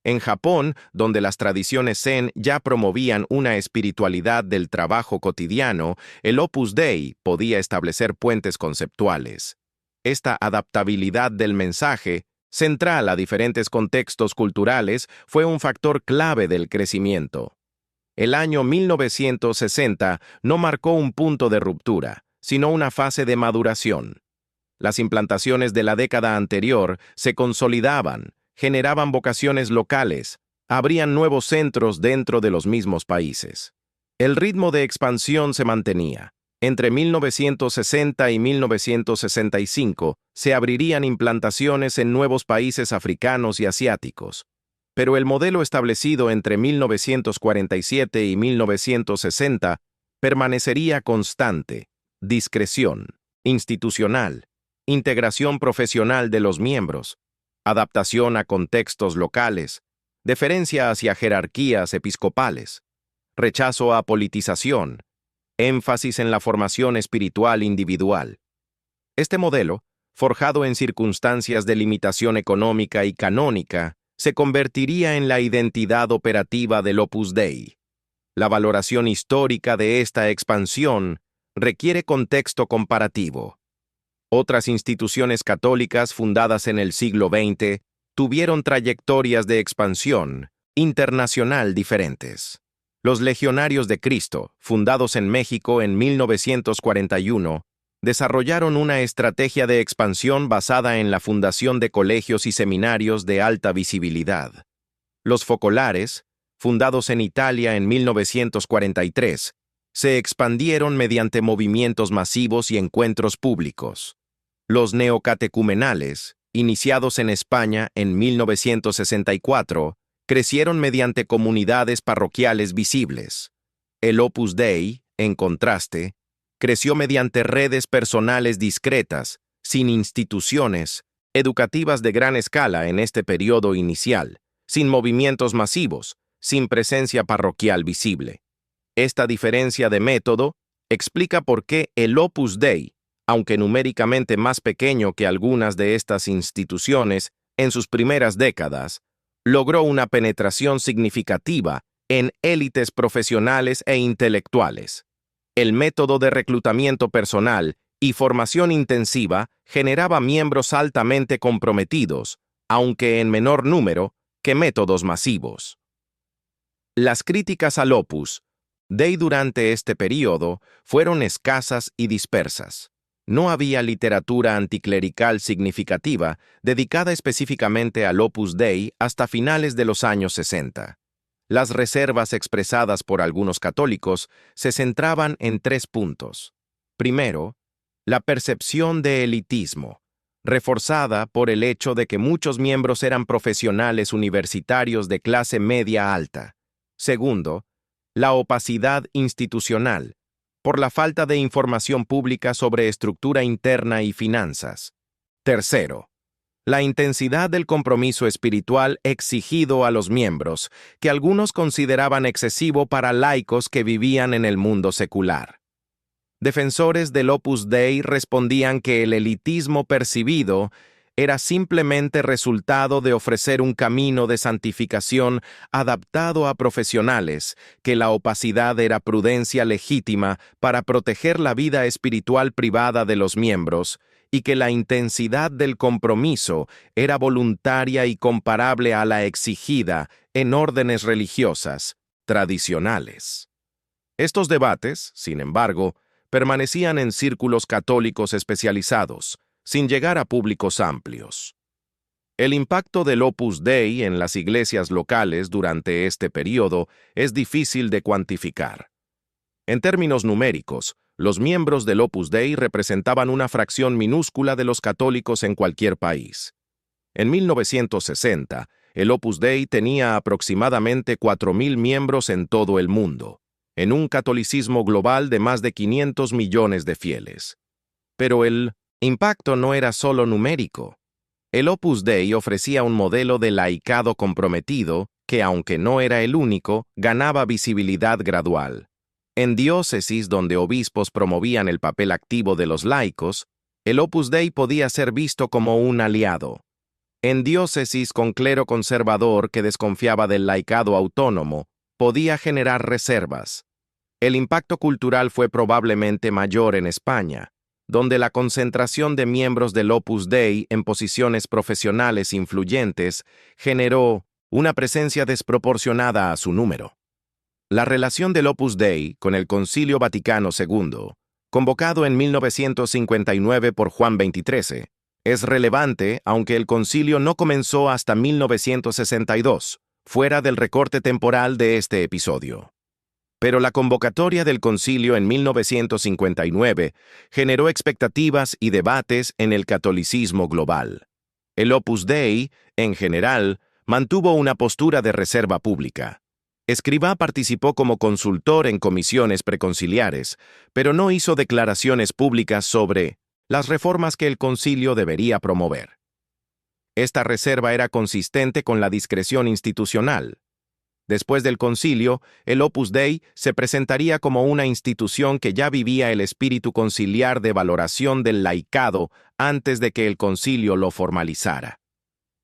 Speaker 1: En Japón, donde las tradiciones Zen ya promovían una espiritualidad del trabajo cotidiano, el Opus Dei podía establecer puentes conceptuales. Esta adaptabilidad del mensaje, central a diferentes contextos culturales, fue un factor clave del crecimiento. El año 1960 no marcó un punto de ruptura, sino una fase de maduración. Las implantaciones de la década anterior se consolidaban, generaban vocaciones locales, abrían nuevos centros dentro de los mismos países. El ritmo de expansión se mantenía. Entre 1960 y 1965 se abrirían implantaciones en nuevos países africanos y asiáticos. Pero el modelo establecido entre 1947 y 1960 permanecería constante: discreción, institucional, integración profesional de los miembros, adaptación a contextos locales, deferencia hacia jerarquías episcopales, rechazo a politización, énfasis en la formación espiritual individual. Este modelo, forjado en circunstancias de limitación económica y canónica, se convertiría en la identidad operativa del Opus Dei. La valoración histórica de esta expansión requiere contexto comparativo. Otras instituciones católicas fundadas en el siglo XX tuvieron trayectorias de expansión internacional diferentes. Los Legionarios de Cristo, fundados en México en 1941, desarrollaron una estrategia de expansión basada en la fundación de colegios y seminarios de alta visibilidad. Los Focolares, fundados en Italia en 1943, se expandieron mediante movimientos masivos y encuentros públicos. Los Neocatecumenales, iniciados en España en 1964, crecieron mediante comunidades parroquiales visibles. El Opus Dei, en contraste, creció mediante redes personales discretas, sin instituciones educativas de gran escala en este periodo inicial, sin movimientos masivos, sin presencia parroquial visible. Esta diferencia de método explica por qué el Opus Dei, aunque numéricamente más pequeño que algunas de estas instituciones en sus primeras décadas, logró una penetración significativa en élites profesionales e intelectuales. El método de reclutamiento personal y formación intensiva generaba miembros altamente comprometidos, aunque en menor número que métodos masivos. Las críticas al Opus Dei durante este periodo fueron escasas y dispersas. No había literatura anticlerical significativa dedicada específicamente al Opus Dei hasta finales de los años 60. Las reservas expresadas por algunos católicos se centraban en 3 puntos. Primero, la percepción de elitismo, reforzada por el hecho de que muchos miembros eran profesionales universitarios de clase media alta. Segundo, la opacidad institucional, por la falta de información pública sobre estructura interna y finanzas. Tercero, la intensidad del compromiso espiritual exigido a los miembros, que algunos consideraban excesivo para laicos que vivían en el mundo secular. Defensores del Opus Dei respondían que el elitismo percibido era simplemente resultado de ofrecer un camino de santificación adaptado a profesionales, que la opacidad era prudencia legítima para proteger la vida espiritual privada de los miembros, y que la intensidad del compromiso era voluntaria y comparable a la exigida en órdenes religiosas tradicionales. Estos debates, sin embargo, permanecían en círculos católicos especializados, sin llegar a públicos amplios. El impacto del Opus Dei en las iglesias locales durante este periodo es difícil de cuantificar. En términos numéricos, los miembros del Opus Dei representaban una fracción minúscula de los católicos en cualquier país. En 1960, el Opus Dei tenía aproximadamente 4.000 miembros en todo el mundo, en un catolicismo global de más de 500 millones de fieles. Pero el impacto no era solo numérico. El Opus Dei ofrecía un modelo de laicado comprometido que, aunque no era el único, ganaba visibilidad gradual. En diócesis donde obispos promovían el papel activo de los laicos, el Opus Dei podía ser visto como un aliado. En diócesis con clero conservador que desconfiaba del laicado autónomo, podía generar reservas. El impacto cultural fue probablemente mayor en España, donde la concentración de miembros del Opus Dei en posiciones profesionales influyentes generó una presencia desproporcionada a su número. La relación del Opus Dei con el Concilio Vaticano II convocado en 1959 por Juan XXIII. Es relevante, aunque el concilio no comenzó hasta 1962, fuera del recorte temporal de este episodio. Pero la convocatoria del concilio en 1959 generó expectativas y debates en el catolicismo global. El Opus Dei, en general, mantuvo una postura de reserva pública. Escrivá participó como consultor en comisiones preconciliares, pero no hizo declaraciones públicas sobre las reformas que el concilio debería promover. Esta reserva era consistente con la discreción institucional. Después del concilio, el Opus Dei se presentaría como una institución que ya vivía el espíritu conciliar de valoración del laicado antes de que el concilio lo formalizara.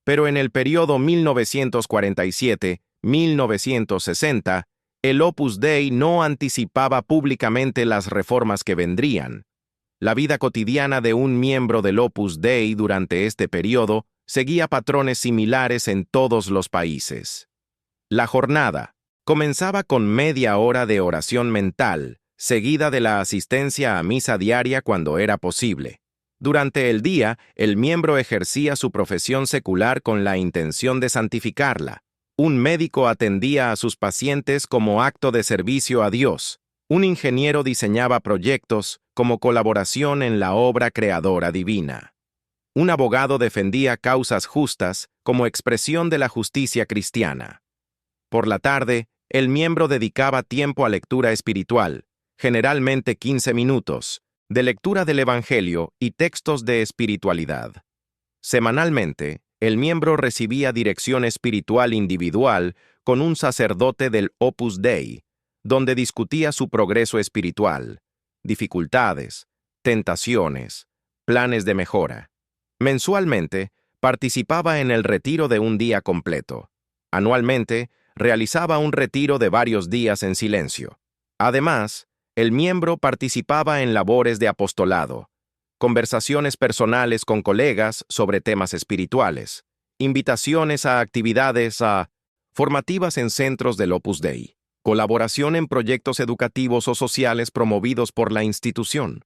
Speaker 1: Pero en el periodo 1947-1960, el Opus Dei no anticipaba públicamente las reformas que vendrían. La vida cotidiana de un miembro del Opus Dei durante este periodo seguía patrones similares en todos los países. La jornada comenzaba con media hora de oración mental, seguida de la asistencia a misa diaria cuando era posible. Durante el día, el miembro ejercía su profesión secular con la intención de santificarla. Un médico atendía a sus pacientes como acto de servicio a Dios. Un ingeniero diseñaba proyectos como colaboración en la obra creadora divina. Un abogado defendía causas justas como expresión de la justicia cristiana. Por la tarde, el miembro dedicaba tiempo a lectura espiritual, generalmente 15 minutos, de lectura del Evangelio y textos de espiritualidad. Semanalmente, el miembro recibía dirección espiritual individual con un sacerdote del Opus Dei, donde discutía su progreso espiritual, dificultades, tentaciones, planes de mejora. Mensualmente, participaba en el retiro de un día completo. Anualmente, realizaba un retiro de varios días en silencio. Además, el miembro participaba en labores de apostolado, conversaciones personales con colegas sobre temas espirituales, invitaciones a actividades formativas en centros del Opus Dei, colaboración en proyectos educativos o sociales promovidos por la institución.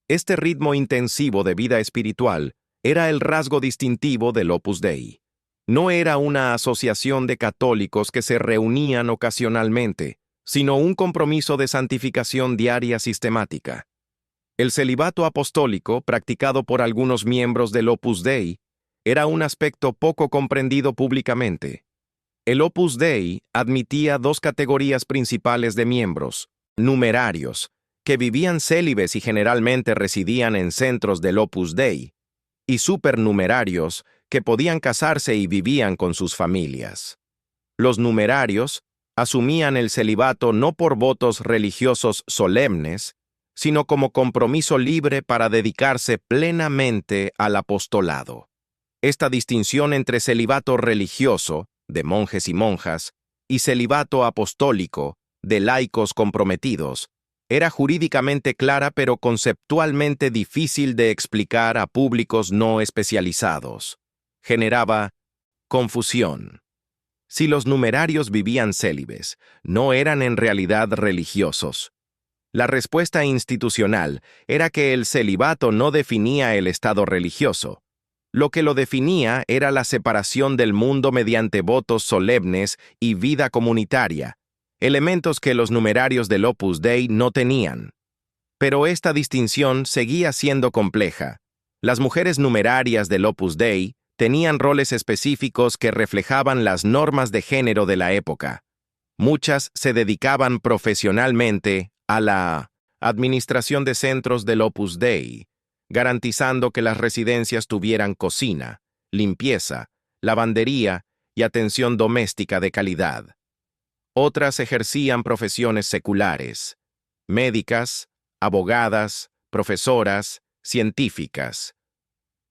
Speaker 1: Este ritmo intensivo de vida espiritual era el rasgo distintivo del Opus Dei. No era una asociación de católicos que se reunían ocasionalmente, sino un compromiso de santificación diaria sistemática. El celibato apostólico, practicado por algunos miembros del Opus Dei, era un aspecto poco comprendido públicamente. El Opus Dei admitía dos categorías principales de miembros: numerarios, que vivían célibes y generalmente residían en centros del Opus Dei, y supernumerarios, que podían casarse y vivían con sus familias. Los numerarios asumían el celibato no por votos religiosos solemnes, sino como compromiso libre para dedicarse plenamente al apostolado. Esta distinción entre celibato religioso, de monjes y monjas, y celibato apostólico, de laicos comprometidos, era jurídicamente clara pero conceptualmente difícil de explicar a públicos no especializados. Generaba confusión. Si los numerarios vivían célibes, no eran en realidad religiosos. La respuesta institucional era que el celibato no definía el estado religioso. Lo que lo definía era la separación del mundo mediante votos solemnes y vida comunitaria, elementos que los numerarios del Opus Dei no tenían. Pero esta distinción seguía siendo compleja. Las mujeres numerarias del Opus Dei tenían roles específicos que reflejaban las normas de género de la época. Muchas se dedicaban profesionalmente a la administración de centros del Opus Dei, garantizando que las residencias tuvieran cocina, limpieza, lavandería y atención doméstica de calidad. Otras ejercían profesiones seculares: médicas, abogadas, profesoras, científicas.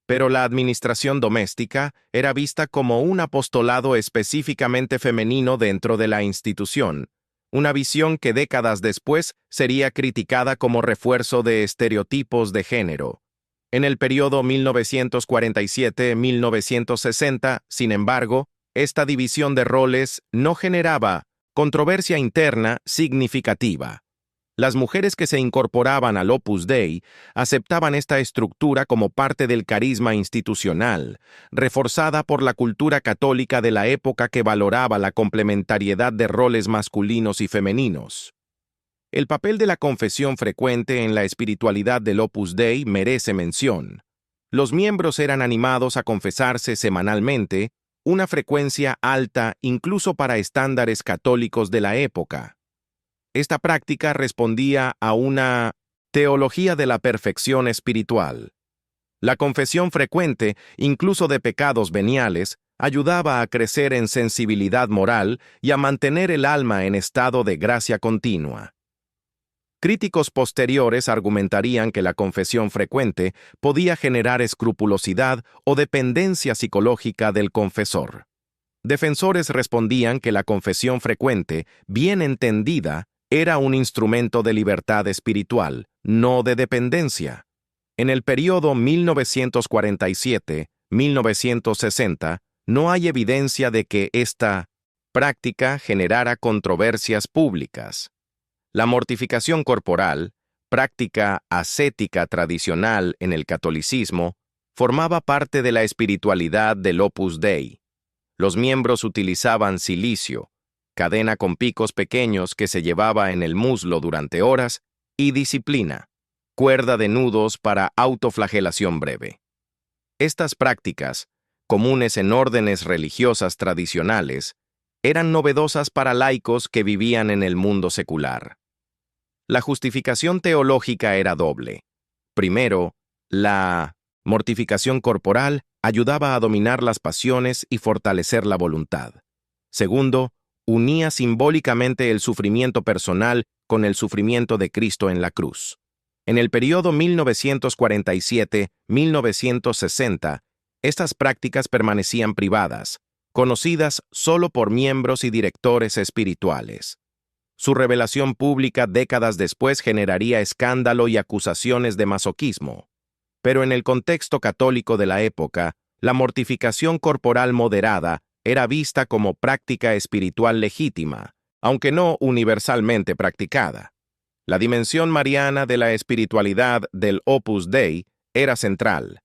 Speaker 1: Pero la administración doméstica era vista como un apostolado específicamente femenino dentro de la institución, una visión que décadas después sería criticada como refuerzo de estereotipos de género. En el periodo 1947-1960, sin embargo, esta división de roles no generaba controversia interna significativa. Las mujeres que se incorporaban al Opus Dei aceptaban esta estructura como parte del carisma institucional, reforzada por la cultura católica de la época que valoraba la complementariedad de roles masculinos y femeninos. El papel de la confesión frecuente en la espiritualidad del Opus Dei merece mención. Los miembros eran animados a confesarse semanalmente, una frecuencia alta incluso para estándares católicos de la época. Esta práctica respondía a una teología de la perfección espiritual. La confesión frecuente, incluso de pecados veniales, ayudaba a crecer en sensibilidad moral y a mantener el alma en estado de gracia continua. Críticos posteriores argumentarían que la confesión frecuente podía generar escrupulosidad o dependencia psicológica del confesor. Defensores respondían que la confesión frecuente, bien entendida, era un instrumento de libertad espiritual, no de dependencia. En el periodo 1947-1960, no hay evidencia de que esta práctica generara controversias públicas. La mortificación corporal, práctica ascética tradicional en el catolicismo, formaba parte de la espiritualidad del Opus Dei. Los miembros utilizaban cilicio, cadena con picos pequeños que se llevaba en el muslo durante horas, y disciplina, cuerda de nudos para autoflagelación breve. Estas prácticas, comunes en órdenes religiosas tradicionales, eran novedosas para laicos que vivían en el mundo secular. La justificación teológica era doble. Primero, la mortificación corporal ayudaba a dominar las pasiones y fortalecer la voluntad. Segundo, unía simbólicamente el sufrimiento personal con el sufrimiento de Cristo en la cruz. En el periodo 1947-1960, estas prácticas permanecían privadas, conocidas solo por miembros y directores espirituales. Su revelación pública décadas después generaría escándalo y acusaciones de masoquismo. Pero en el contexto católico de la época, la mortificación corporal moderada era vista como práctica espiritual legítima, aunque no universalmente practicada. La dimensión mariana de la espiritualidad del Opus Dei era central.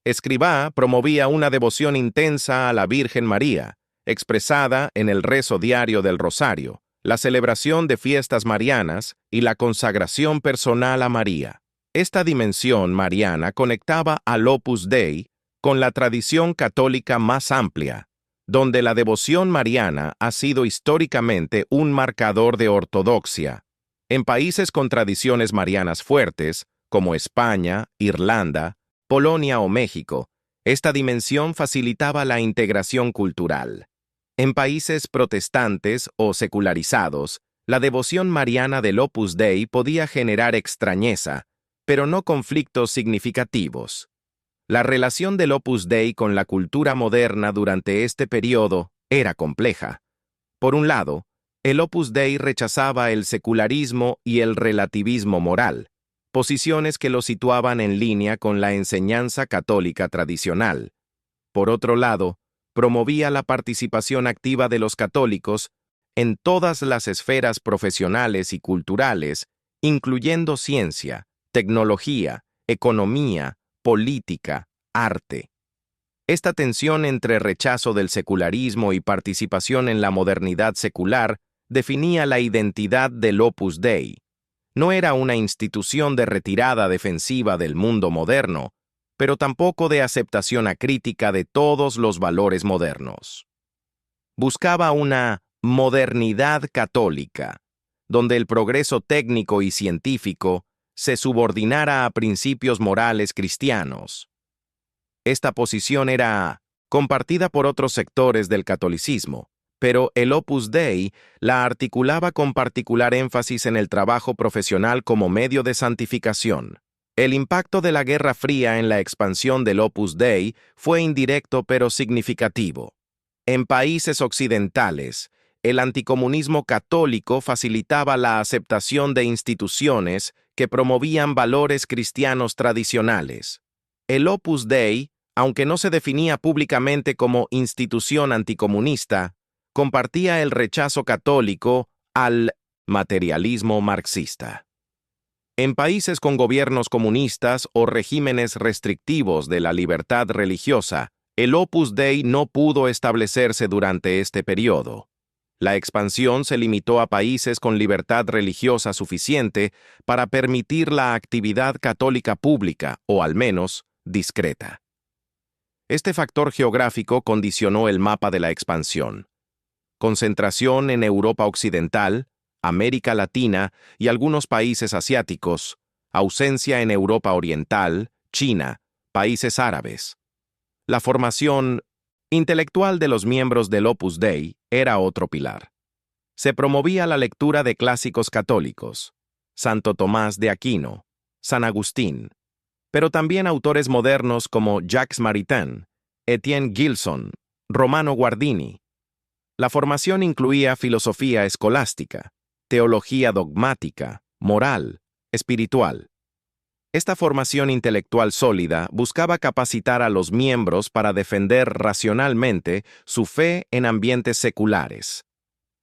Speaker 1: Escribá promovía una devoción intensa a la Virgen María, expresada en el rezo diario del Rosario, la celebración de fiestas marianas y la consagración personal a María. Esta dimensión mariana conectaba al Opus Dei con la tradición católica más amplia, donde la devoción mariana ha sido históricamente un marcador de ortodoxia. En países con tradiciones marianas fuertes, como España, Irlanda, Polonia o México, esta dimensión facilitaba la integración cultural. En países protestantes o secularizados, la devoción mariana del Opus Dei podía generar extrañeza, pero no conflictos significativos. La relación del Opus Dei con la cultura moderna durante este periodo era compleja. Por un lado, el Opus Dei rechazaba el secularismo y el relativismo moral, posiciones que lo situaban en línea con la enseñanza católica tradicional. Por otro lado, promovía la participación activa de los católicos en todas las esferas profesionales y culturales, incluyendo ciencia, tecnología, economía, política, arte. Esta tensión entre rechazo del secularismo y participación en la modernidad secular definía la identidad del Opus Dei. No era una institución de retirada defensiva del mundo moderno, pero tampoco de aceptación acrítica de todos los valores modernos. Buscaba una modernidad católica, donde el progreso técnico y científico se subordinara a principios morales cristianos. Esta posición era compartida por otros sectores del catolicismo, pero el Opus Dei la articulaba con particular énfasis en el trabajo profesional como medio de santificación. El impacto de la Guerra Fría en la expansión del Opus Dei fue indirecto pero significativo. En países occidentales, el anticomunismo católico facilitaba la aceptación de instituciones que promovían valores cristianos tradicionales. El Opus Dei, aunque no se definía públicamente como institución anticomunista, compartía el rechazo católico al materialismo marxista. En países con gobiernos comunistas o regímenes restrictivos de la libertad religiosa, el Opus Dei no pudo establecerse durante este periodo. La expansión se limitó a países con libertad religiosa suficiente para permitir la actividad católica pública, o al menos, discreta. Este factor geográfico condicionó el mapa de la expansión. Concentración en Europa Occidental, América Latina y algunos países asiáticos, ausencia en Europa Oriental, China, países árabes. La formación intelectual de los miembros del Opus Dei era otro pilar. Se promovía la lectura de clásicos católicos, Santo Tomás de Aquino, San Agustín, pero también autores modernos como Jacques Maritain, Etienne Gilson, Romano Guardini. La formación incluía filosofía escolástica, teología dogmática, moral, espiritual. Esta formación intelectual sólida buscaba capacitar a los miembros para defender racionalmente su fe en ambientes seculares.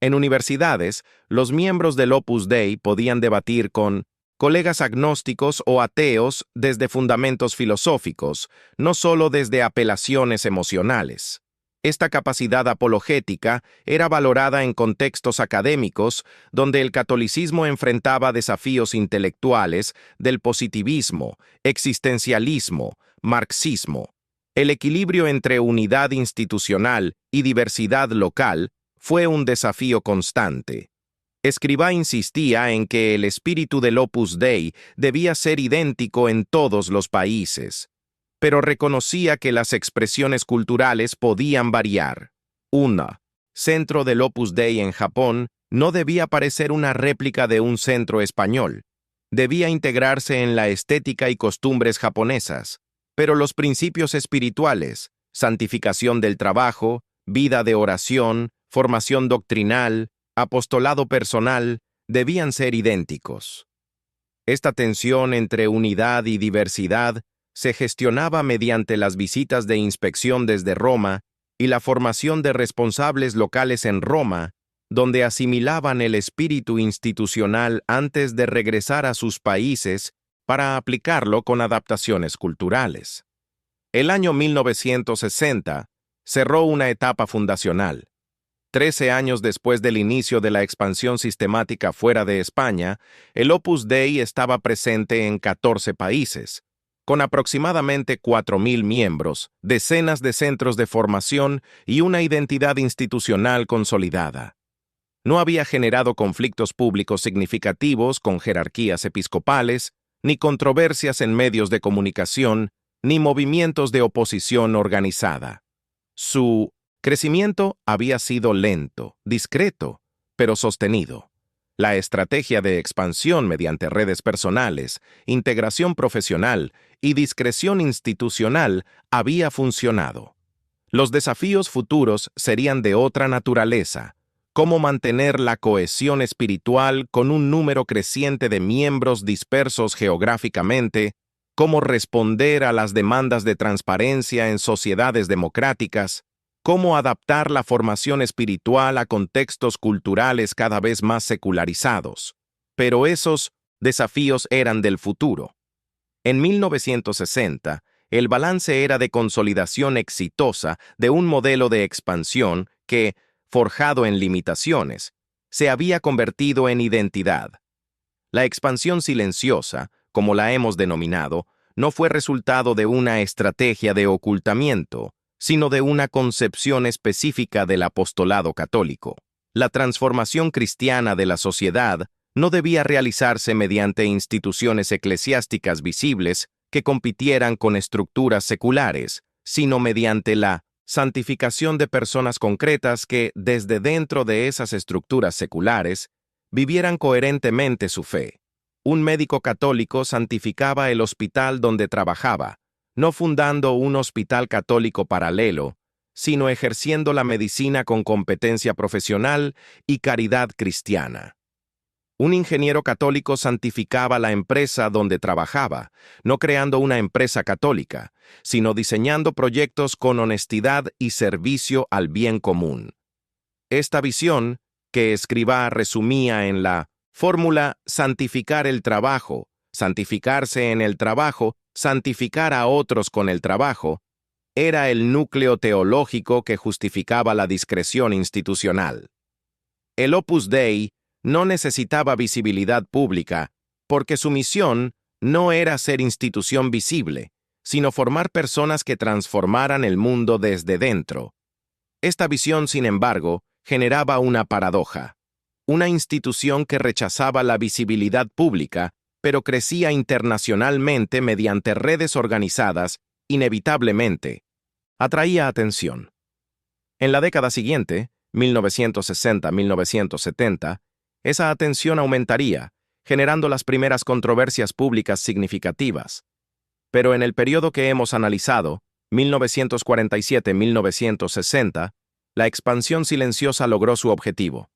Speaker 1: En universidades, los miembros del Opus Dei podían debatir con colegas agnósticos o ateos desde fundamentos filosóficos, no solo desde apelaciones emocionales. Esta capacidad apologética era valorada en contextos académicos donde el catolicismo enfrentaba desafíos intelectuales del positivismo, existencialismo, marxismo. El equilibrio entre unidad institucional y diversidad local fue un desafío constante. Escribá insistía en que el espíritu del Opus Dei debía ser idéntico en todos los países, pero reconocía que las expresiones culturales podían variar. Centro del Opus Dei en Japón no debía parecer una réplica de un centro español. Debía integrarse en la estética y costumbres japonesas, pero los principios espirituales, santificación del trabajo, vida de oración, formación doctrinal, apostolado personal, debían ser idénticos. Esta tensión entre unidad y diversidad se gestionaba mediante las visitas de inspección desde Roma y la formación de responsables locales en Roma, donde asimilaban el espíritu institucional antes de regresar a sus países para aplicarlo con adaptaciones culturales. El año 1960 cerró una etapa fundacional. 13 años después del inicio de la expansión sistemática fuera de España, el Opus Dei estaba presente en 14 países, con aproximadamente 4.000 miembros, decenas de centros de formación y una identidad institucional consolidada. No había generado conflictos públicos significativos con jerarquías episcopales, ni controversias en medios de comunicación, ni movimientos de oposición organizada. Su crecimiento había sido lento, discreto, pero sostenido. La estrategia de expansión mediante redes personales, integración profesional y discreción institucional había funcionado. Los desafíos futuros serían de otra naturaleza: cómo mantener la cohesión espiritual con un número creciente de miembros dispersos geográficamente, cómo responder a las demandas de transparencia en sociedades democráticas, cómo adaptar la formación espiritual a contextos culturales cada vez más secularizados. Pero esos desafíos eran del futuro. En 1960, el balance era de consolidación exitosa de un modelo de expansión que, forjado en limitaciones, se había convertido en identidad. La expansión silenciosa, como la hemos denominado, no fue resultado de una estrategia de ocultamiento, sino de una concepción específica del apostolado católico. La transformación cristiana de la sociedad no debía realizarse mediante instituciones eclesiásticas visibles que compitieran con estructuras seculares, sino mediante la santificación de personas concretas que, desde dentro de esas estructuras seculares, vivieran coherentemente su fe. Un médico católico santificaba el hospital donde trabajaba, no fundando un hospital católico paralelo, sino ejerciendo la medicina con competencia profesional y caridad cristiana. Un ingeniero católico santificaba la empresa donde trabajaba, no creando una empresa católica, sino diseñando proyectos con honestidad y servicio al bien común. Esta visión, que Escrivá resumía en la Fórmula: santificar el trabajo, santificarse en el trabajo, santificar a otros con el trabajo, era el núcleo teológico que justificaba la discreción institucional. El Opus Dei no necesitaba visibilidad pública porque su misión no era ser institución visible, sino formar personas que transformaran el mundo desde dentro. Esta visión, sin embargo, generaba una paradoja. Una institución que rechazaba la visibilidad pública, pero crecía internacionalmente mediante redes organizadas, inevitablemente atraía atención. En la década siguiente, 1960-1970, esa atención aumentaría, generando las primeras controversias públicas significativas. Pero en el periodo que hemos analizado, 1947-1960, la expansión silenciosa logró su objetivo: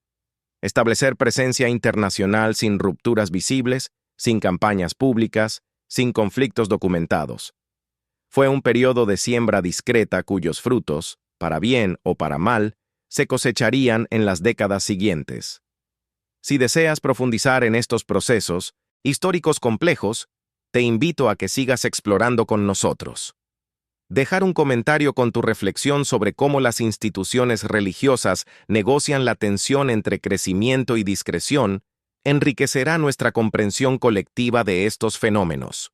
Speaker 1: establecer presencia internacional sin rupturas visibles, sin campañas públicas, sin conflictos documentados. Fue un periodo de siembra discreta cuyos frutos, para bien o para mal, se cosecharían en las décadas siguientes. Si deseas profundizar en estos procesos históricos complejos, te invito a que sigas explorando con nosotros. Dejar un comentario con tu reflexión sobre cómo las instituciones religiosas negocian la tensión entre crecimiento y discreción enriquecerá nuestra comprensión colectiva de estos fenómenos.